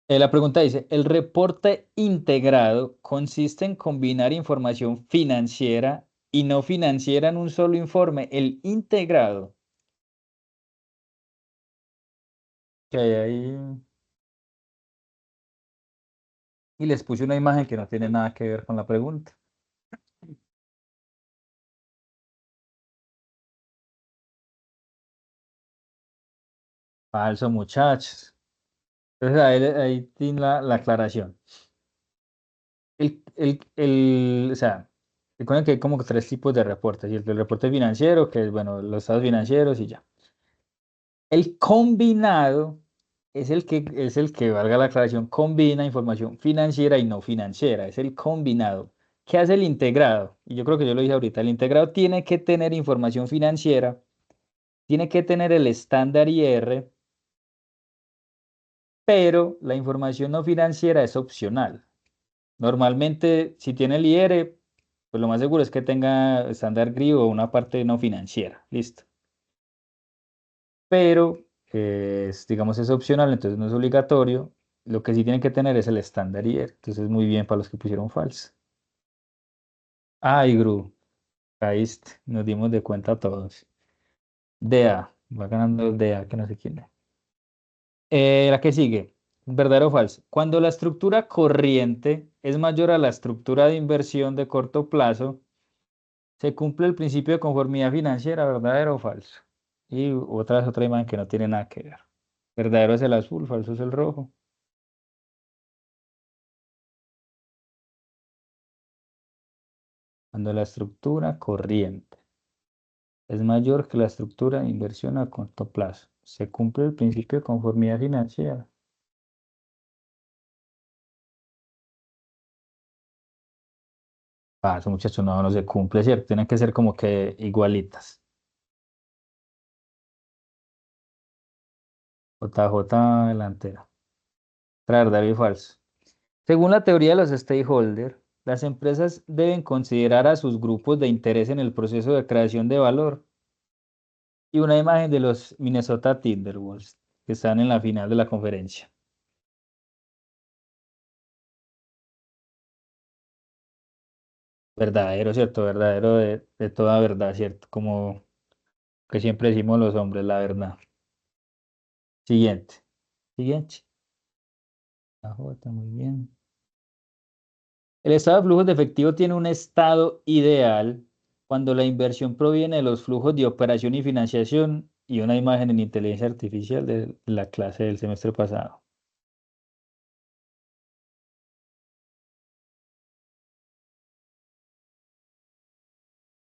La pregunta dice, ¿el reporte integrado consiste en combinar información financiera y no financiera en un solo informe? El integrado. Que hay ahí. Y les puse una imagen que no tiene nada que ver con la pregunta. Falso, muchachos. Entonces ahí tiene la aclaración. O sea, recuerden que hay como tres tipos de reportes. Y el reporte financiero, que es, bueno, los estados financieros y ya. El combinado es el que, valga la aclaración, combina información financiera y no financiera. Es el combinado. ¿Qué hace el integrado? Y yo creo que yo lo dije ahorita. El integrado tiene que tener información financiera, tiene que tener el estándar IR, pero la información no financiera es opcional. Normalmente, si tiene el IR, pues lo más seguro es que tenga estándar GRI o una parte no financiera. Listo. Pero digamos, es opcional, entonces no es obligatorio. Lo que sí tienen que tener es el estándar IR. Entonces, muy bien para los que pusieron falso. Ay, Gru, caíste. Nos dimos de cuenta todos. DA, va ganando el DA, que no sé quién es. La que sigue, ¿verdadero o falso? Cuando la estructura corriente es mayor a la estructura de inversión de corto plazo, se cumple el principio de conformidad financiera, ¿verdadero o falso? Y otra imagen que no tiene nada que ver. Verdadero es el azul, falso es el rojo. Cuando la estructura corriente es mayor que la estructura de inversión a corto plazo, se cumple el principio de conformidad financiera. Ah, eso muchachos no se cumple, ¿cierto? Tienen que ser como que igualitas. JJ delantera. Verdadero y falso. Según la teoría de los stakeholders, las empresas deben considerar a sus grupos de interés en el proceso de creación de valor. Y una imagen de los Minnesota Timberwolves que están en la final de la conferencia. Verdadero, ¿cierto? Verdadero de toda verdad, ¿cierto? Como que siempre decimos los hombres, la verdad. Siguiente. Siguiente. La J, muy bien. El estado de flujos de efectivo tiene un estado ideal cuando la inversión proviene de los flujos de operación y financiación y una imagen en inteligencia artificial de la clase del semestre pasado.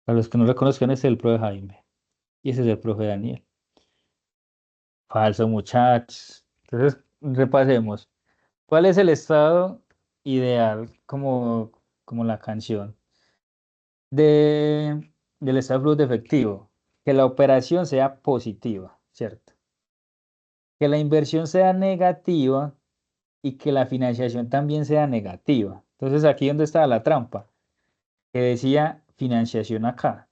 Para los que no lo conozcan, ese es el profe Jaime y ese es el profe Daniel. Falso, muchachos. Entonces, repasemos. ¿Cuál es el estado ideal como la canción? del estado de flujo de efectivo, que la operación sea positiva, ¿cierto? Que la inversión sea negativa y que la financiación también sea negativa. Entonces, aquí donde estaba la trampa, que decía financiación acá.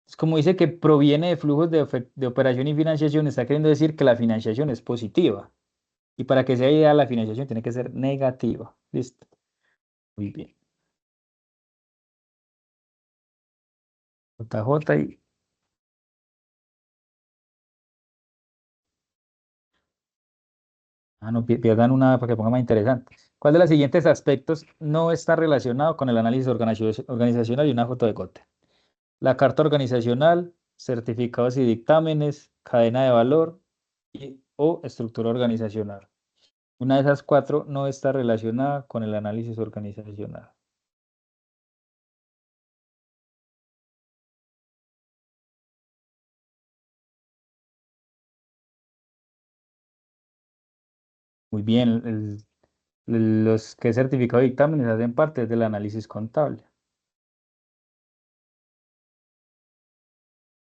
Es como dice que proviene de flujos de operación y financiación, está queriendo decir que la financiación es positiva. Y para que sea ideal, la financiación tiene que ser negativa. Listo. Muy bien. JJ y no pierdan una para que ponga más interesante. ¿Cuál de los siguientes aspectos no está relacionado con el análisis organizacional y una foto de Cote? La carta organizacional, certificados y dictámenes, cadena de valor o estructura organizacional. Una de esas cuatro no está relacionada con el análisis organizacional. Muy bien, los que certificados y dictámenes hacen parte del análisis contable.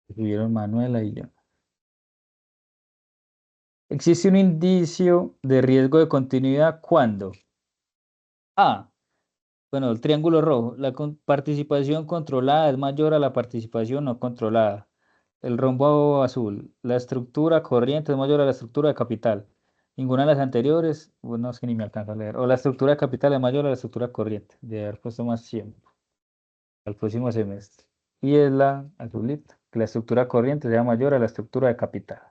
Escribieron Manuela y yo. Existe un indicio de riesgo de continuidad cuando A. Bueno, el triángulo rojo, la participación controlada es mayor a la participación no controlada. El rombo azul, la estructura corriente es mayor a la estructura de capital. Ninguna de las anteriores, bueno, es que ni me alcanza a leer. O la estructura de capital es mayor a la estructura corriente. De haber puesto más tiempo al próximo semestre. Y es la azulita, que la estructura corriente sea mayor a la estructura de capital.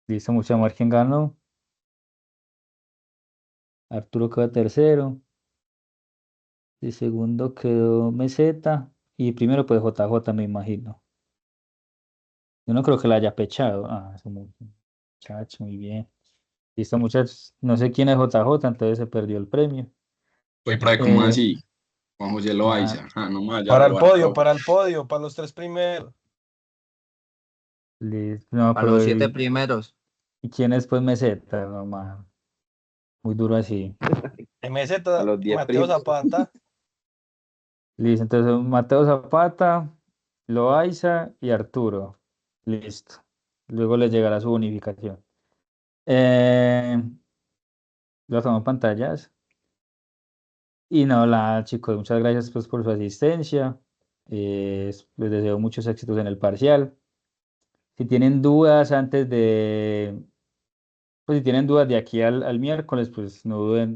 Listo, mucha margen ganó. Arturo quedó tercero. Y segundo quedó Meseta. Y primero pues JJ, me imagino. Yo no creo que la haya pechado. Ah, eso muy muchacho, muy bien. Listo, muchachos. No sé quién es JJ, entonces se perdió el premio. Oye, pero ¿cómo Eh, así? Juan José ah, Loaiza. No me vaya a robar todo. Para el podio, para los tres primeros. No, A pero los 7 primeros. ¿y quién es pues Meseta? No, man, muy duro así. A MZ, los 10 Mateo primeros. Zapata. Listo, entonces Mateo Zapata, Loaiza y Arturo. Listo. Luego les llegará su bonificación. Lo tomo en pantallas. Y no, chicos, muchas gracias pues por su asistencia. Les deseo muchos éxitos en el parcial. Si tienen dudas antes de, pues si tienen dudas de aquí al miércoles, pues no duden